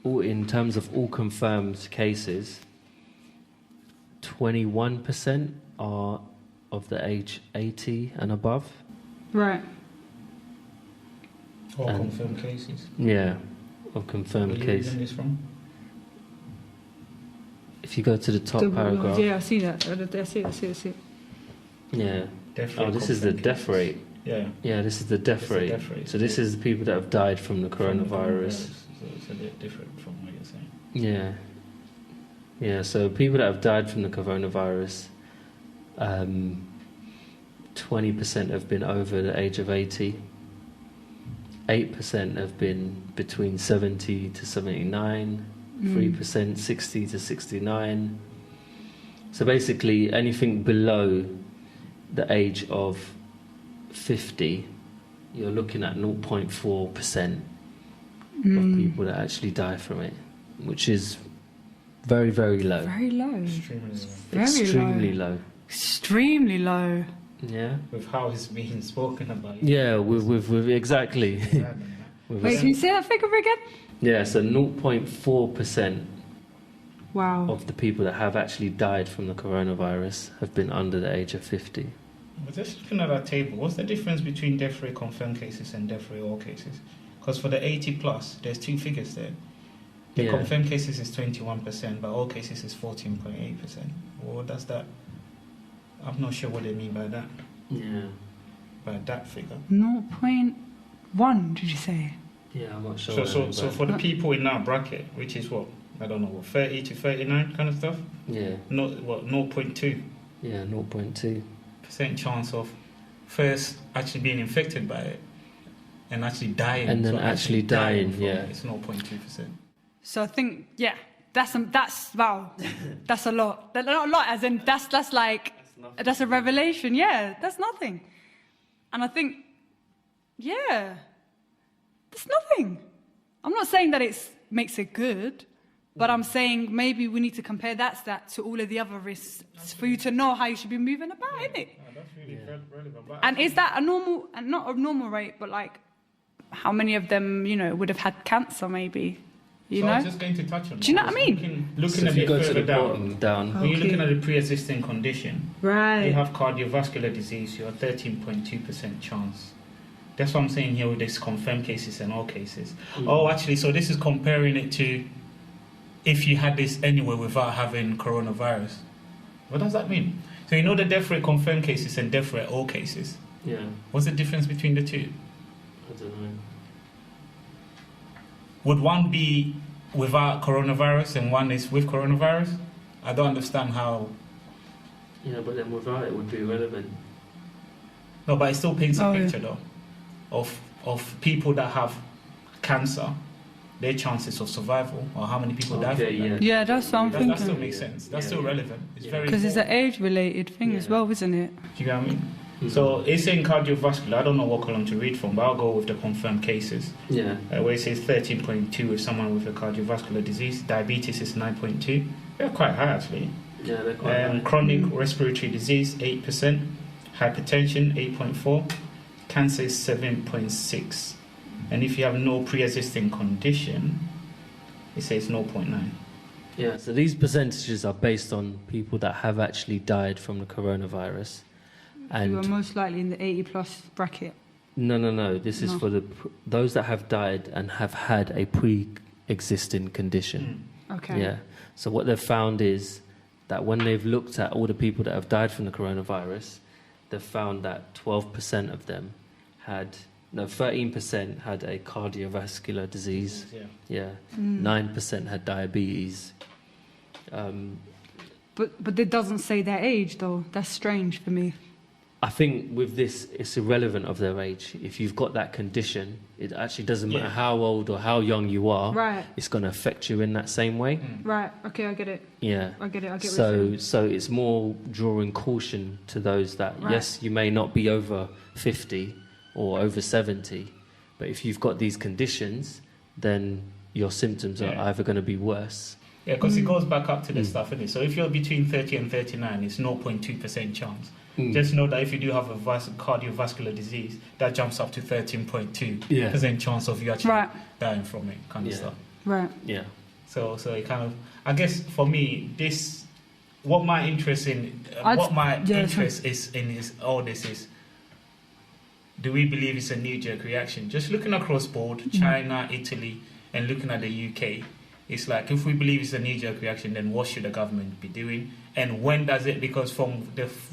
in terms of all confirmed cases, 21% are of the age 80 and above. Right. All confirmed cases. Yeah, of confirmed cases. Where are you reading this from? If you go to the top paragraph. Yeah, I see that. I see it. Yeah. Death Oh, rate this is the confirmed death cases. rate. Yeah. Yeah, this is the death rate. So this is the people that have died from the coronavirus. So it's a bit different from what you're saying. Yeah. Yeah, so people that have died from the coronavirus, 20% have been over the age of 80. 8% have been between 70 to 79. 3% 60 to 69. So basically anything below the age of 50, you're looking at 0.4% of people that actually die from it, which is very, very low. Very low. Extremely low. Extremely low. Yeah. With how it's being spoken about. Yeah, with exactly. Wait, can you say that figure again? Yeah, so 0.4% Wow. of the people that have actually died from the coronavirus have been under the age of 50. But just looking at that table, what's the difference between death rate confirmed cases and death rate all cases? Because for the 80 plus, there's two figures there. The confirmed cases is 21%, but all cases is 14.8%. What does that? I'm not sure what they mean by that. Yeah. By that figure. 0.1, did you say? Yeah, I'm not sure. So for the people in that bracket, which is what? I don't know, what, 30 to 39 kind of stuff? Yeah. 0.2%? Yeah, 0.2% chance of first actually being infected by it and actually dying. And then actually dying, from yeah. It. It's 0.2%. So I think, yeah, that's wow, that's a lot. Not a lot, as in that's like that's a revelation. Yeah, that's nothing. And I think, yeah, that's nothing. I'm not saying that it makes it good, but I'm saying maybe we need to compare that stat to all of the other risks for you to know how you should be moving about, isn't it? That's really relevant. And is that a normal, and not a normal rate, but like how many of them, would have had cancer maybe? You know? I was just going to touch on that. Do you know what I mean? Looking so a if you bit go to the further bottom down. when you're looking at a pre-existing condition, Right. you have cardiovascular disease, you have 13.2% chance. That's what I'm saying here with this confirmed cases and all cases. Oh, actually, so this is comparing it to if you had this anyway without having coronavirus. What does that mean? So the death rate confirmed cases and death rate all cases. Yeah. What's the difference between the two? I don't know. Would one be without coronavirus and one is with coronavirus? I don't understand how. Yeah, but then without it would be irrelevant. No, but it still paints a picture though of people that have cancer, their chances of survival, or how many people die from that. Yeah, that's what I'm thinking. That still makes sense. That's still relevant. It's very because it's an age-related thing as well, isn't it? Do you get what I mean? So it's in cardiovascular. I don't know what column to read from, but I'll go with the confirmed cases. Yeah. Where it says 13.2 with someone with a cardiovascular disease. Diabetes is 9.2. They're quite high actually. Yeah, they're quite high. Chronic respiratory disease 8%. Hypertension 8.4. Cancer is 7.6. And if you have no pre-existing condition, it says 0.9. Yeah, so these percentages are based on people that have actually died from the coronavirus. And you are most likely in the 80+ bracket. No. This is for those that have died and have had a pre-existing condition. Okay. Yeah. So what they've found is that when they've looked at all the people that have died from the coronavirus, they've found that 12% of them 13% had a cardiovascular disease. Yeah. 9% had diabetes. But it doesn't say their age though. That's strange for me. I think with this, it's irrelevant of their age. If you've got that condition, it actually doesn't matter how old or how young you are. Right. It's going to affect you in that same way. Right. Okay, I get it. Yeah. I get it. So it's more drawing caution to those that, yes, you may not be over 50 or over 70, but if you've got these conditions, then your symptoms are either going to be worse. Yeah, because it goes back up to the stuff, isn't it? So if you're between 30 and 39, it's 0.2% chance. Just know that if you do have a cardiovascular disease, that jumps up to 13.2% chance of you actually dying from it, kind of stuff. Right. Yeah. So it kind of, I guess for me, what my interest is all this is, do we believe it's a knee-jerk reaction? Just looking across board, China, Italy, and looking at the UK, it's like, if we believe it's a knee-jerk reaction, then what should the government be doing? And when does it? Because from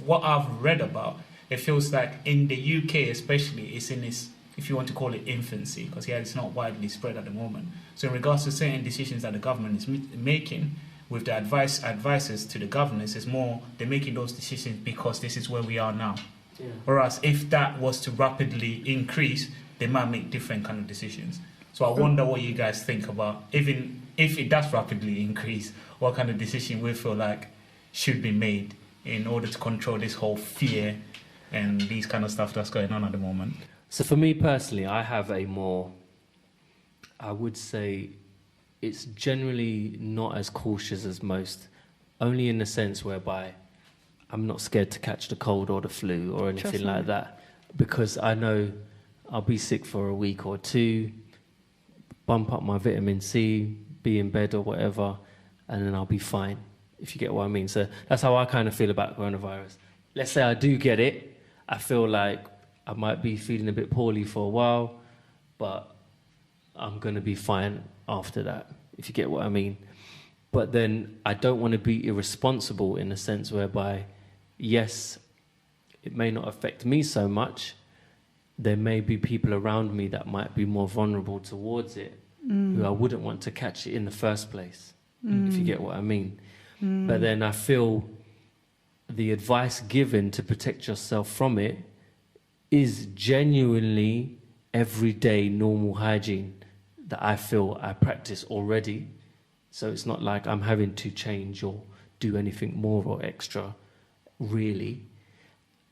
what I've read about, it feels like in the UK especially, it's in its, if you want to call it, infancy, because it's not widely spread at the moment. So in regards to certain decisions that the government is making, with the advisors to the governors, it's more they're making those decisions because this is where we are now. Yeah. Whereas if that was to rapidly increase, they might make different kind of decisions. So I wonder what you guys think about, even if it does rapidly increase, what kind of decision we feel like should be made in order to control this whole fear and these kind of stuff that's going on at the moment. So for me personally, I have I would say it's generally not as cautious as most, only in the sense whereby I'm not scared to catch the cold or the flu or anything like that, because I know I'll be sick for a week or two, bump up my vitamin C, be in bed or whatever, and then I'll be fine, if you get what I mean. So that's how I kind of feel about coronavirus. Let's say I do get it, I feel like I might be feeling a bit poorly for a while, but I'm going to be fine after that, if you get what I mean. But then I don't want to be irresponsible in the sense whereby, yes, it may not affect me so much. There may be people around me that might be more vulnerable towards it, who I wouldn't want to catch it in the first place, if you get what I mean. But then I feel the advice given to protect yourself from it is genuinely everyday normal hygiene that I feel I practice already. So it's not like I'm having to change or do anything more or extra, really.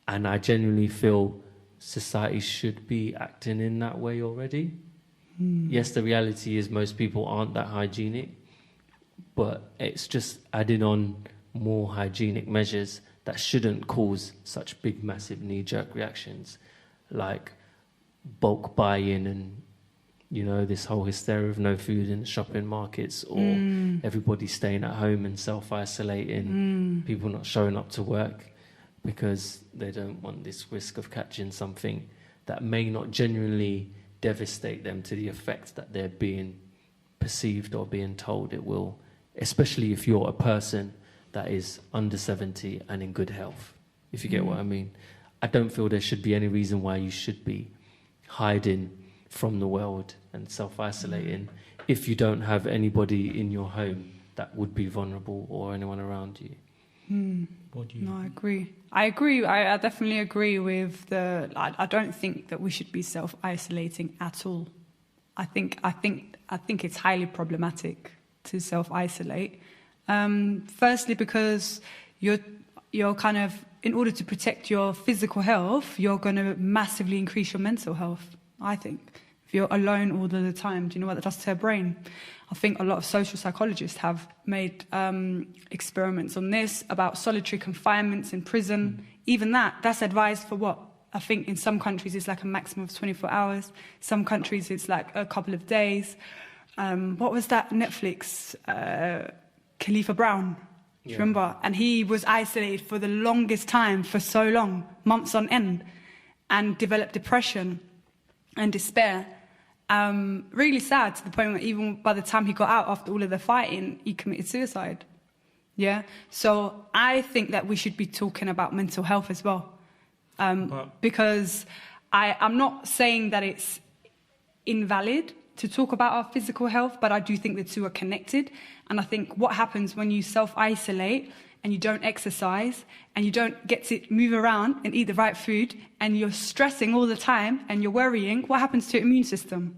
And I genuinely feel society should be acting in that way already. Yes, the reality is most people aren't that hygienic, but it's just adding on more hygienic measures that shouldn't cause such big, massive knee-jerk reactions, like bulk buy-in and, you know, this whole hysteria of no food in shopping markets, or everybody staying at home and self-isolating, people not showing up to work because they don't want this risk of catching something that may not genuinely devastate them to the effect that they're being perceived or being told it will, especially if you're a person that is under 70 and in good health, if you get what I mean. I don't feel there should be any reason why you should be hiding from the world and self-isolating if you don't have anybody in your home that would be vulnerable or anyone around you. No, I agree. I definitely agree with I don't think that we should be self-isolating at all. I think it's highly problematic to self-isolate. Firstly, because you're kind of, in order to protect your physical health, you're going to massively increase your mental health, I think. If you're alone all the time, do you know what that does to your brain? I think a lot of social psychologists have made experiments on this, about solitary confinements in prison. Even that's advised for what? I think in some countries it's like a maximum of 24 hours. Some countries it's like a couple of days. What was that Netflix? Khalifa Brown. Do you remember? And he was isolated for the longest time, for so long, months on end, and developed depression and despair. Really sad, to the point where even by the time he got out after all of the fighting, he committed suicide. Yeah? So I think that we should be talking about mental health as well. Because I'm not saying that it's invalid to talk about our physical health, but I do think the two are connected. And I think what happens when you self-isolate and you don't exercise and you don't get to move around and eat the right food and you're stressing all the time and you're worrying, what happens to your immune system?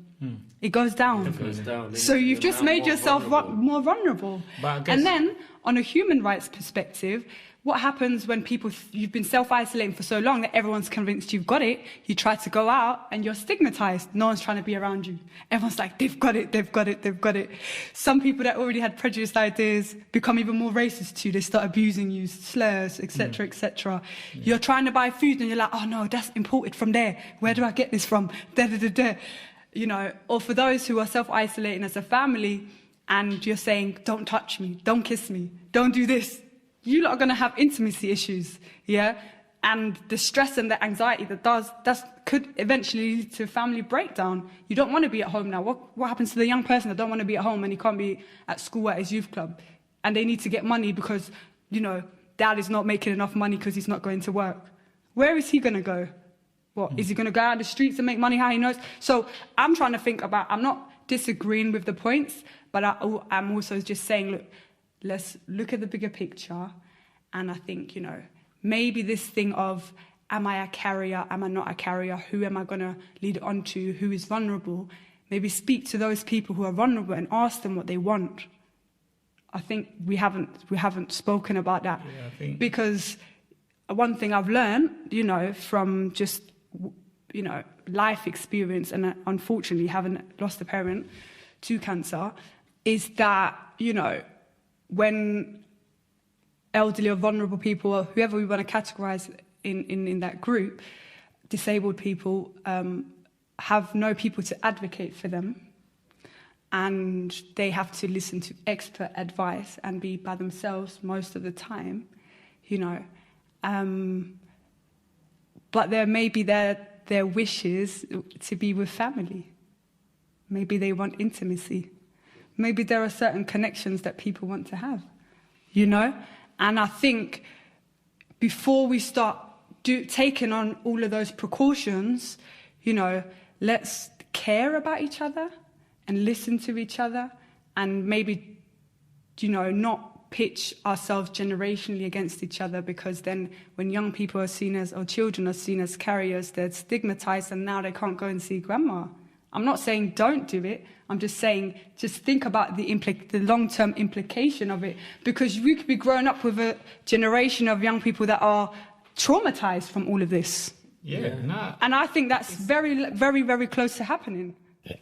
It goes down. It goes down. So you've just made yourself more vulnerable. And then, on a human rights perspective, what happens when you've been self-isolating for so long that everyone's convinced you've got it, you try to go out and you're stigmatized. No one's trying to be around you. Everyone's like, they've got it, they've got it, they've got it. Some people that already had prejudiced ideas become even more racist too. They start abusing you, slurs, etc., etc. You're trying to buy food and you're like, oh no, that's imported from there. Where do I get this from? Da, da, da, da. You know, or for those who are self-isolating as a family and you're saying, don't touch me, don't kiss me, don't do this. You lot are going to have intimacy issues, yeah? And the stress and the anxiety that could eventually lead to family breakdown. You don't want to be at home now. What happens to the young person that don't want to be at home and he can't be at school at his youth club? And they need to get money because, you know, dad is not making enough money because he's not going to work. Where is he going to go? What, is he going to go out the streets and make money how he knows? So I'm trying to think about, I'm not disagreeing with the points, but I'm also just saying, look, let's look at the bigger picture. And I think, you know, maybe this thing of, am I a carrier? Am I not a carrier? Who am I going to lead it on to? Who is vulnerable? Maybe speak to those people who are vulnerable and ask them what they want. I think we haven't spoken about that. Yeah, I think. Because one thing I've learned, you know, from just, you know, life experience and unfortunately having lost a parent to cancer, is that, you know, when elderly or vulnerable people, or whoever we want to categorize in that group, disabled people, have no people to advocate for them, and they have to listen to expert advice and be by themselves most of the time, you know. But there may be their wishes to be with family. Maybe they want intimacy. Maybe there are certain connections that people want to have, you know? And I think before we start taking on all of those precautions, you know, let's care about each other and listen to each other and maybe, you know, not pitch ourselves generationally against each other, because then when young people are seen as, or children are seen as carriers, they're stigmatized and now they can't go and see grandma. I'm not saying don't do it. I'm just saying just think about the long-term implication of it, because we could be growing up with a generation of young people that are traumatized from all of this. Yeah. Nah. And I think that's very, very, very close to happening.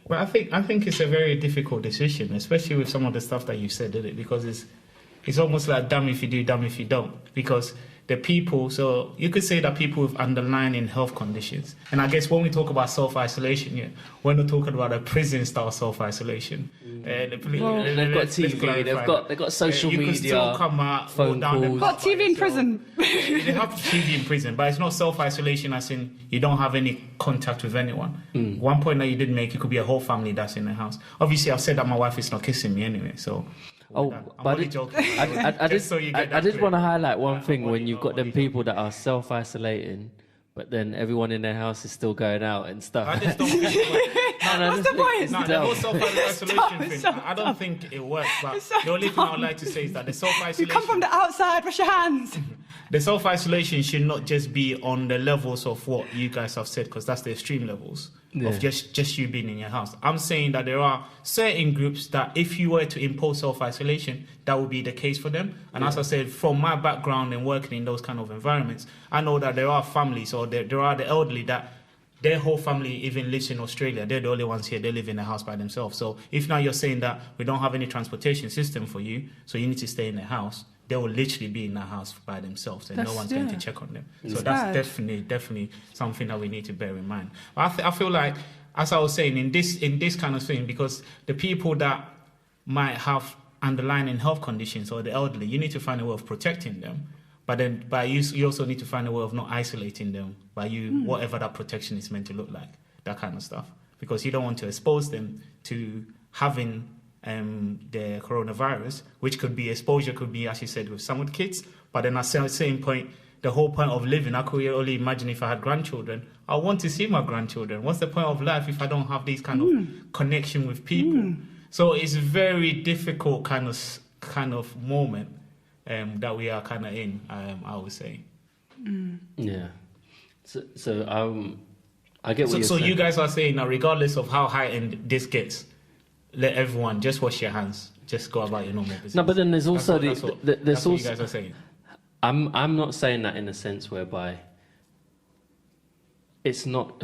Well, I think it's a very difficult decision, especially with some of the stuff that you said, isn't it? Because it's almost like dumb if you do, dumb if you don't. Because the people, so you could say that people with underlying health conditions, and I guess when we talk about self-isolation, yeah, we're not talking about a prison-style self-isolation. They've got TV, they've got social media. You can still come out, phone calls. They've got TV in prison. They have TV in prison, but it's not self-isolation as in you don't have any contact with anyone. One point that you did make, it could be a whole family that's in the house. Obviously, I've said that my wife is not kissing me anyway, so... Oh, but I did want to highlight one thing when you've got them people that are self-isolating, but then everyone in their house is still going out and stuff. I just don't think What's the point? No, the whole self-isolation thing, I don't think it works. But the only thing I would like to say is that the self-isolation... You come from the outside, wash your hands. The self-isolation should not just be on the levels of what you guys have said, because that's the extreme levels of just you being in your house. I'm saying that there are certain groups that if you were to impose self-isolation, that would be the case for them. And as I said, from my background and working in those kind of environments, I know that there are families or there are the elderly that their whole family even lives in Australia. They're the only ones here. They live in a house by themselves. So if now you're saying that we don't have any transportation system for you, so you need to stay in the house, they will literally be in that house by themselves, and no one's going to check on them. So that's definitely something that we need to bear in mind. I feel like, as I was saying, in this kind of thing, because the people that might have underlying health conditions or the elderly, you need to find a way of protecting them. But then, you also need to find a way of not isolating them by whatever that protection is meant to look like, that kind of stuff. Because you don't want to expose them to having the coronavirus, which could be exposure, could be, as you said, with some of the kids. But then at the same point, the whole point of living, I could only imagine if I had grandchildren, I want to see my grandchildren. What's the point of life if I don't have this kind of connection with people? So it's a very difficult kind of moment that we are kind of in, I would say. Yeah. So I get what you're saying. So you guys are saying that regardless of how high-end this gets, let everyone just wash your hands, just go about your normal business. No, but then there's also that's what you guys are saying. I'm not saying that in a sense whereby it's not.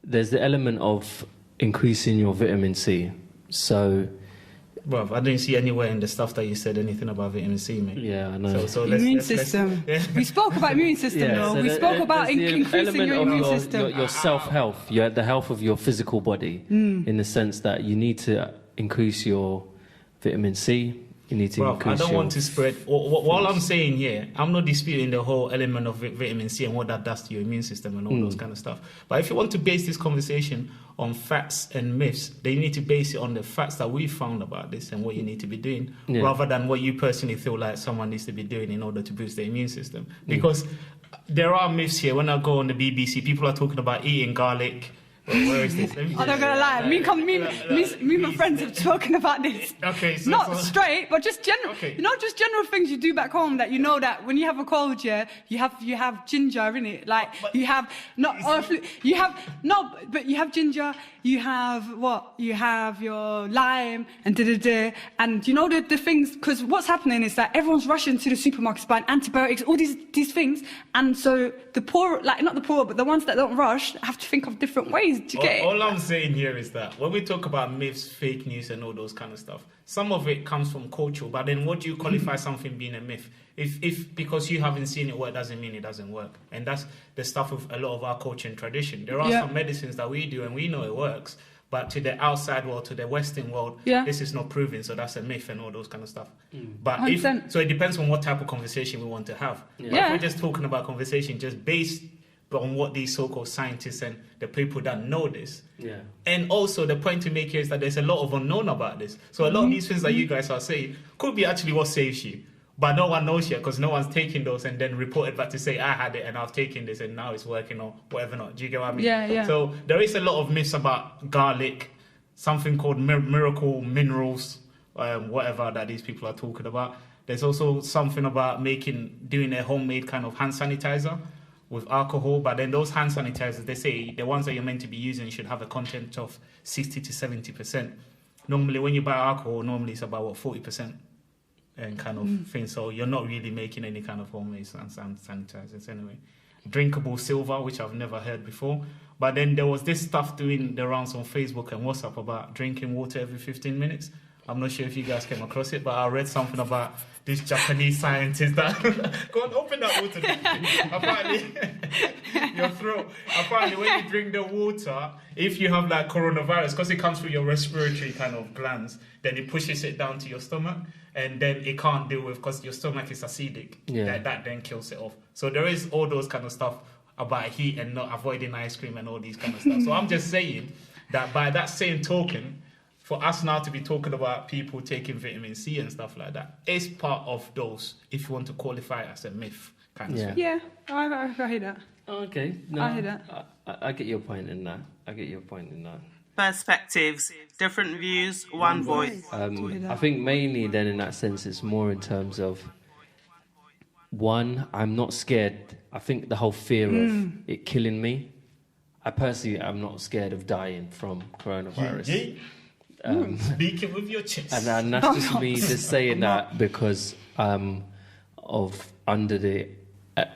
There's the element of increasing your vitamin C. So, well, I didn't see anywhere in the stuff that you said anything about vitamin C, mate. Yeah, I know. So immune system. We spoke about immune system, though. So we spoke about increasing your immune system. Your self-health, the health of your physical body, in the sense that you need to increase your vitamin C. You need to increase I don't want to spread. What I'm saying here, I'm not disputing the whole element of vitamin C and what that does to your immune system and all those kind of stuff. But if you want to base this conversation on facts and myths, then you need to base it on the facts that we found about this and what you need to be doing, rather than what you personally feel like someone needs to be doing in order to boost the immune system. Because there are myths here. When I go on the BBC, people are talking about eating garlic. Where is this? I'm not gonna lie. Me and my friends have spoken about this. Okay, so not straight, but just general. Okay. Not just general things you do back home that you know that when you have a cold, you have ginger in it. Like but you have you have ginger. You have what? You have your lime and and you know the things, because what's happening is that everyone's rushing to the supermarkets buying antibiotics, all these things, and so the poor, like not the poor, but the ones that don't rush have to think of different ways. Do you get it? All I'm saying here is that when we talk about myths, fake news, and all those kind of stuff, some of it comes from culture. But then, what do you qualify something being a myth? If because you haven't seen it work doesn't mean it doesn't work, and that's the stuff of a lot of our culture and tradition. There are some medicines that we do and we know it works, but to the outside world, to the Western world, this is not proven, so that's a myth and all those kind of stuff. But so it depends on what type of conversation we want to have. But if we're just talking about conversation just based on what these so-called scientists and the people that know this. And also the point to make here is that there's a lot of unknown about this. So a lot of these things that you guys are saying could be actually what saves you. But no one knows yet because no one's taking those and then reported back to say, I had it and I've taken this and now it's working or whatever not. Do you get what I mean? Yeah. So there is a lot of myths about garlic, something called miracle minerals, whatever that these people are talking about. There's also something about doing a homemade kind of hand sanitizer with alcohol, but then those hand sanitizers, they say the ones that you're meant to be using should have a content of 60 to 70%. Normally, when you buy alcohol, normally it's about 40% and kind of thing. So you're not really making any kind of homemade hand sanitizers anyway. Drinkable silver, which I've never heard before. But then there was this stuff doing the rounds on Facebook and WhatsApp about drinking water every 15 minutes. I'm not sure if you guys came across it, but I read something about this Japanese scientist that go on, open that water. Apparently, your throat. Apparently, when you drink the water, if you have like coronavirus, because it comes through your respiratory kind of glands, then it pushes it down to your stomach, and then it can't deal with because your stomach is acidic. That then kills it off. So there is all those kind of stuff about heat and not avoiding ice cream and all these kind of stuff. So I'm just saying that by that same token, for us now to be talking about people taking vitamin C and stuff like that, it's part of those, if you want to qualify it as a myth kind of thing. Yeah, I hear that. Okay. No, I hear that. I get your point in that. Perspectives, different views, one voice. I think mainly then in that sense it's more in terms of, one, I'm not scared. I think the whole fear of it killing me. I personally am not scared of dying from coronavirus. Speaking with your chest. And that's just me just saying that because of under the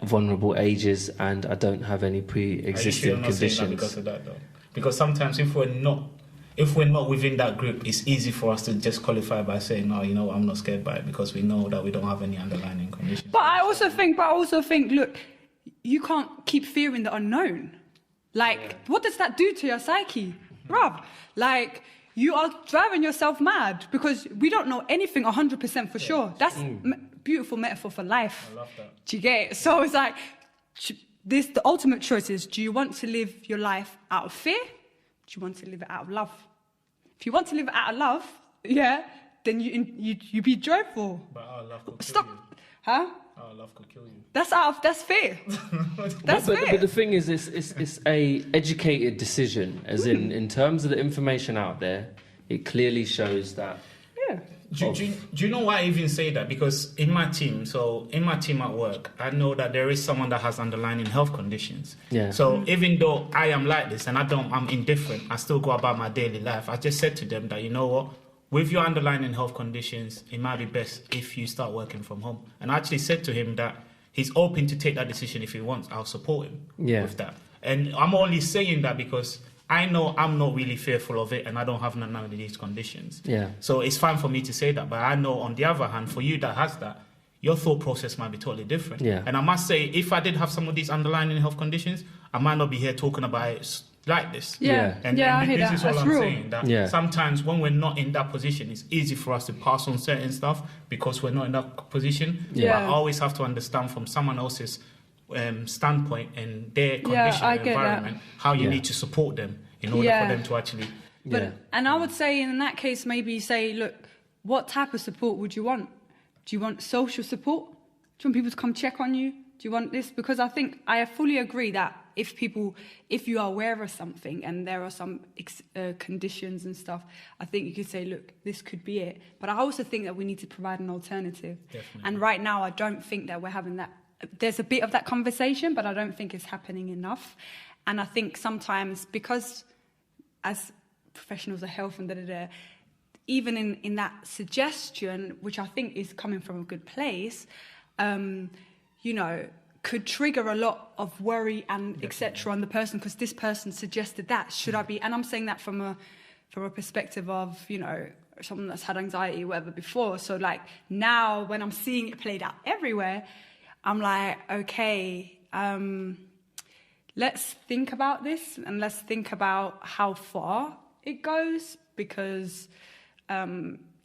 vulnerable ages and I don't have any pre-existing conditions. That because of that though? Because sometimes if we're not within that group, it's easy for us to just qualify by saying, no, I'm not scared by it because we know that we don't have any underlying conditions. But I also think, look, you can't keep fearing the unknown. What does that do to your psyche? Bruv, you are driving yourself mad because we don't know anything 100% for sure. That's beautiful metaphor for life. I love that. Do you get it? So it's the ultimate choice is, do you want to live your life out of fear? Do you want to live it out of love? If you want to live it out of love, then you be joyful. But our love could kill Stop. you. Huh? Our love could kill you. That's fear. That's fear. But the thing is, it's a educated decision, as in terms of the information out there, it clearly shows that. Yeah. Do you know why I even say that? Because in my team at work, I know that there is someone that has underlying health conditions. Yeah. So even though I am like this and I'm indifferent, I still go about my daily life. I just said to them that, you know what? With your underlying health conditions, it might be best if you start working from home. And I actually said to him that he's open to take that decision if he wants. I'll support him with that. And I'm only saying that because I know I'm not really fearful of it and I don't have none of these conditions. Yeah. So it's fine for me to say that. But I know on the other hand, for you that has that, your thought process might be totally different. Yeah. And I must say, if I did have some of these underlying health conditions, I might not be here talking about it like this. Yeah. And I hear this that. is all That's I'm real. saying. That sometimes when we're not in that position, it's easy for us to pass on certain stuff because we're not in that position. Yeah. But I always have to understand from someone else's standpoint and their condition and environment how you need to support them in order for them to actually. And I would say in that case, maybe say, look, what type of support would you want? Do you want social support? Do you want people to come check on you? Do you want this? Because I fully agree that if you are aware of something and there are some conditions and stuff, I think you could say, look, this could be it. But I also think that we need to provide an alternative. Definitely. And right now, I don't think that we're having that. There's a bit of that conversation, but I don't think it's happening enough. And I think sometimes because as professionals of health and even in that suggestion, which I think is coming from a good place, could trigger a lot of worry and etc. on the person because this person suggested that. Should I be? And I'm saying that from a perspective of someone that's had anxiety or whatever before. So now when I'm seeing it played out everywhere, I'm like, okay, let's think about this and let's think about how far it goes because.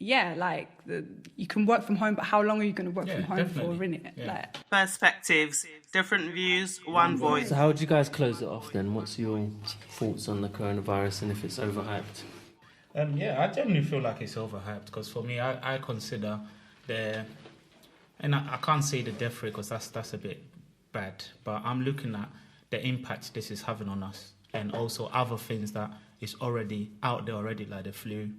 You can work from home, but how long are you going to work from home for, innit? Yeah. Perspectives, different views, one voice. So how would you guys close it off then? What's your thoughts on the coronavirus and if it's overhyped? I generally feel like it's overhyped because for me, I consider and I can't say the death rate because that's a bit bad, but I'm looking at the impact this is having on us and also other things that is already out there already, like the flu.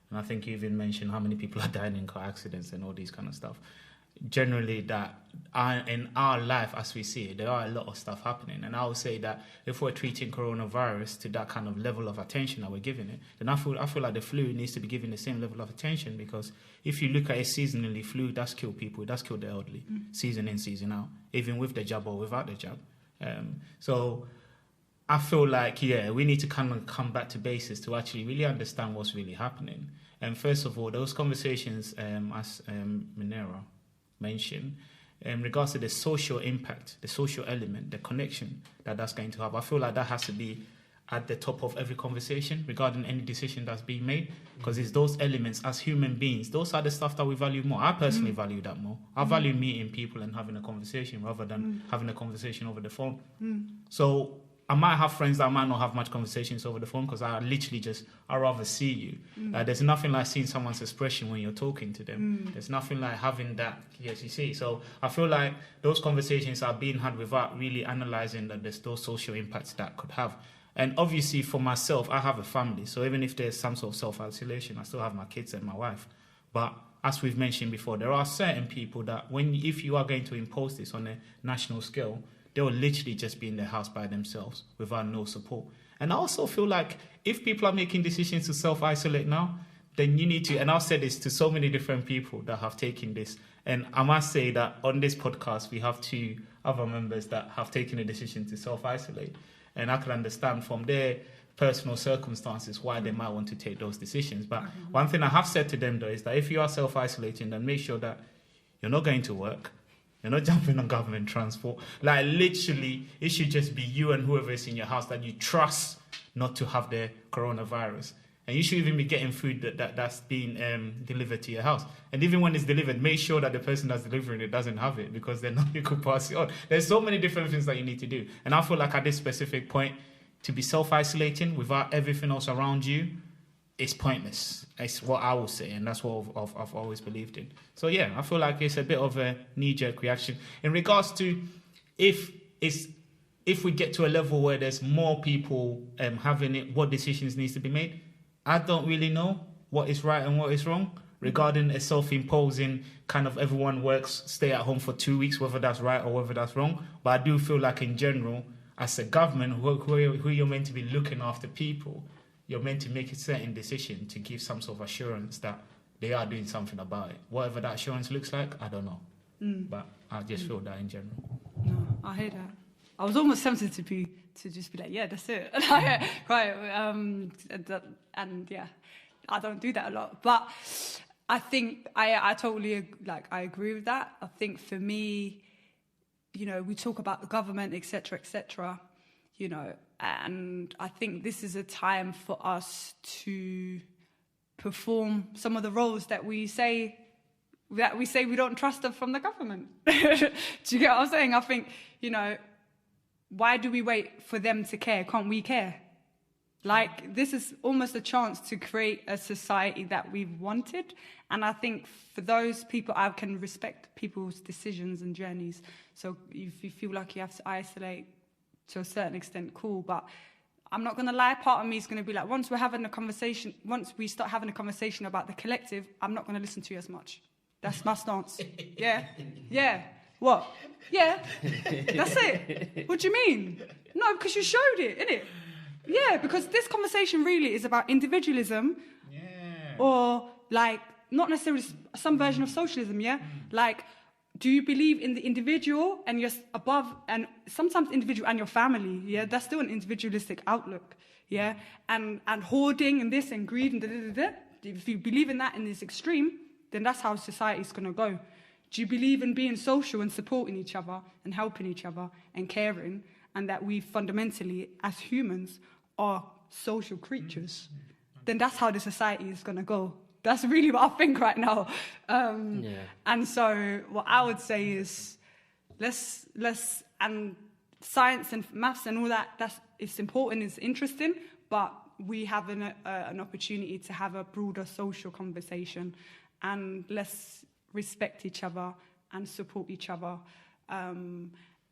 And I think you even mentioned how many people are dying in car accidents and all these kind of stuff. Generally, in our life, as we see it, there are a lot of stuff happening. And I would say that if we're treating coronavirus to that kind of level of attention that we're giving it, then I feel like the flu needs to be given the same level of attention because if you look at it seasonally, flu does kill people, it does kill the elderly, season in, season out, even with the jab or without the jab. So I feel like, we need to kind of come back to basics to actually really understand what's really happening. And first of all, those conversations, as Minera mentioned, in regards to the social impact, the social element, the connection that's going to have, I feel like that has to be at the top of every conversation regarding any decision that's being made, because it's those elements as human beings, those are the stuff that we value more. I personally value that more. I value meeting people and having a conversation rather than having a conversation over the phone. So I might have friends that I might not have much conversations over the phone because I rather see you. There's nothing like seeing someone's expression when you're talking to them. There's nothing like having that, yes, you see. So I feel like those conversations are being had without really analysing that there's those social impacts that could have. And obviously for myself, I have a family. So even if there's some sort of self-isolation, I still have my kids and my wife. But as we've mentioned before, there are certain people that if you are going to impose this on a national scale, they will literally just be in their house by themselves without no support. And I also feel like if people are making decisions to self-isolate now, then you need to, and I've said this to so many different people that have taken this, and I must say that on this podcast, we have 2 other members that have taken a decision to self-isolate. And I can understand from their personal circumstances why they might want to take those decisions. But one thing I have said to them, though, is that if you are self-isolating, then make sure that you're not going to work, you're not jumping on government transport. Like, literally, it should just be you and whoever is in your house that you trust not to have the coronavirus. And you should even be getting food that's being delivered to your house. And even when it's delivered, make sure that the person that's delivering it doesn't have it, because then you could pass it on. There's so many different things that you need to do. And I feel like at this specific point, to be self-isolating without everything else around you, it's pointless. It's what I will say, and that's what I've always believed in. So yeah, I feel like it's a bit of a knee-jerk reaction. In regards to if we get to a level where there's more people having it, what decisions needs to be made, I don't really know what is right and what is wrong regarding a self-imposing kind of everyone works, stay at home for 2 weeks, whether that's right or whether that's wrong. But I do feel like in general, as a government, who you're meant to be looking after people, you're meant to make a certain decision to give some sort of assurance that they are doing something about it. Whatever that assurance looks like, I don't know. But I just feel that in general. No, I hear that. I was almost tempted to just be like, yeah, that's it. Right. And yeah, I don't do that a lot. But I think I totally, I agree with that. I think for me, we talk about the government, et cetera, and I think this is a time for us to perform some of the roles that we say we don't trust them from the government. Do you get what I'm saying? I think, why do we wait for them to care? Can't we care? This is almost a chance to create a society that we've wanted. And I think for those people, I can respect people's decisions and journeys. So if you feel like you have to isolate to a certain extent, cool. But I'm not going to lie, part of me is going to be like, once we start having a conversation about the collective, I'm not going to listen to you as much. That's my stance. Yeah. What? Yeah. That's it. What do you mean? No, because you showed it, innit? Yeah, because this conversation really is about individualism, or not necessarily some version of socialism, yeah? Do you believe in the individual and you're above, and sometimes individual and your family, yeah? That's still an individualistic outlook, yeah? And hoarding and this and greed and da-da-da-da. If you believe in that in this extreme, then that's how society's going to go. Do you believe in being social and supporting each other and helping each other and caring, and that we fundamentally, as humans, are social creatures? Then that's how the society is going to go. That's really what I think right now. And so what I would say is, let's and science and maths and all that, it's important, it's interesting, but we have an opportunity to have a broader social conversation, and let's respect each other and support each other.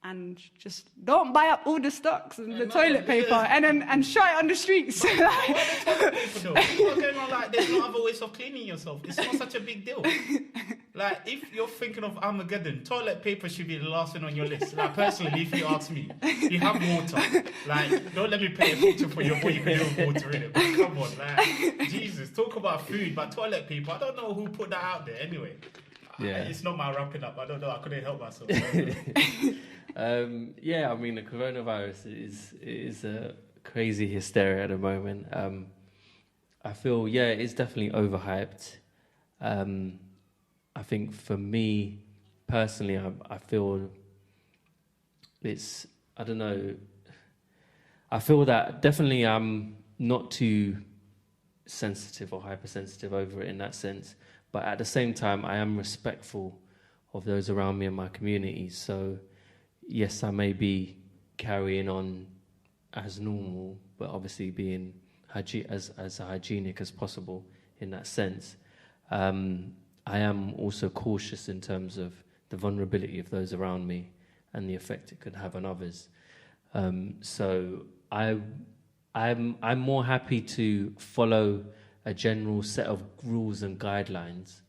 And just don't buy up all the stocks and the toilet paper and shut it on the streets. What are the toilet paper though? What's going on? There's no other ways of cleaning yourself. It's not such a big deal. If you're thinking of Armageddon, toilet paper should be the last thing on your list. Personally, if you ask me, you have water. Don't let me pay a fortune for what you can do with water in it. But come on, Jesus, talk about food, but toilet paper, I don't know who put that out there anyway. Yeah. It's not my wrapping up. I don't know. I couldn't help myself. The coronavirus is a crazy hysteria at the moment. I feel, it's definitely overhyped. I think for me personally, I feel it's, I don't know. I feel that definitely I'm not too sensitive or hypersensitive over it in that sense. But at the same time, I am respectful of those around me and my community. So, yes, I may be carrying on as normal, but obviously being as hygienic as possible in that sense. I am also cautious in terms of the vulnerability of those around me and the effect it could have on others. So I I'm more happy to follow a general set of rules and guidelines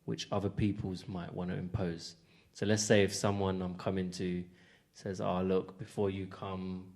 which other peoples might want to impose. So let's say if someone I'm coming to says, "Oh, look, before you come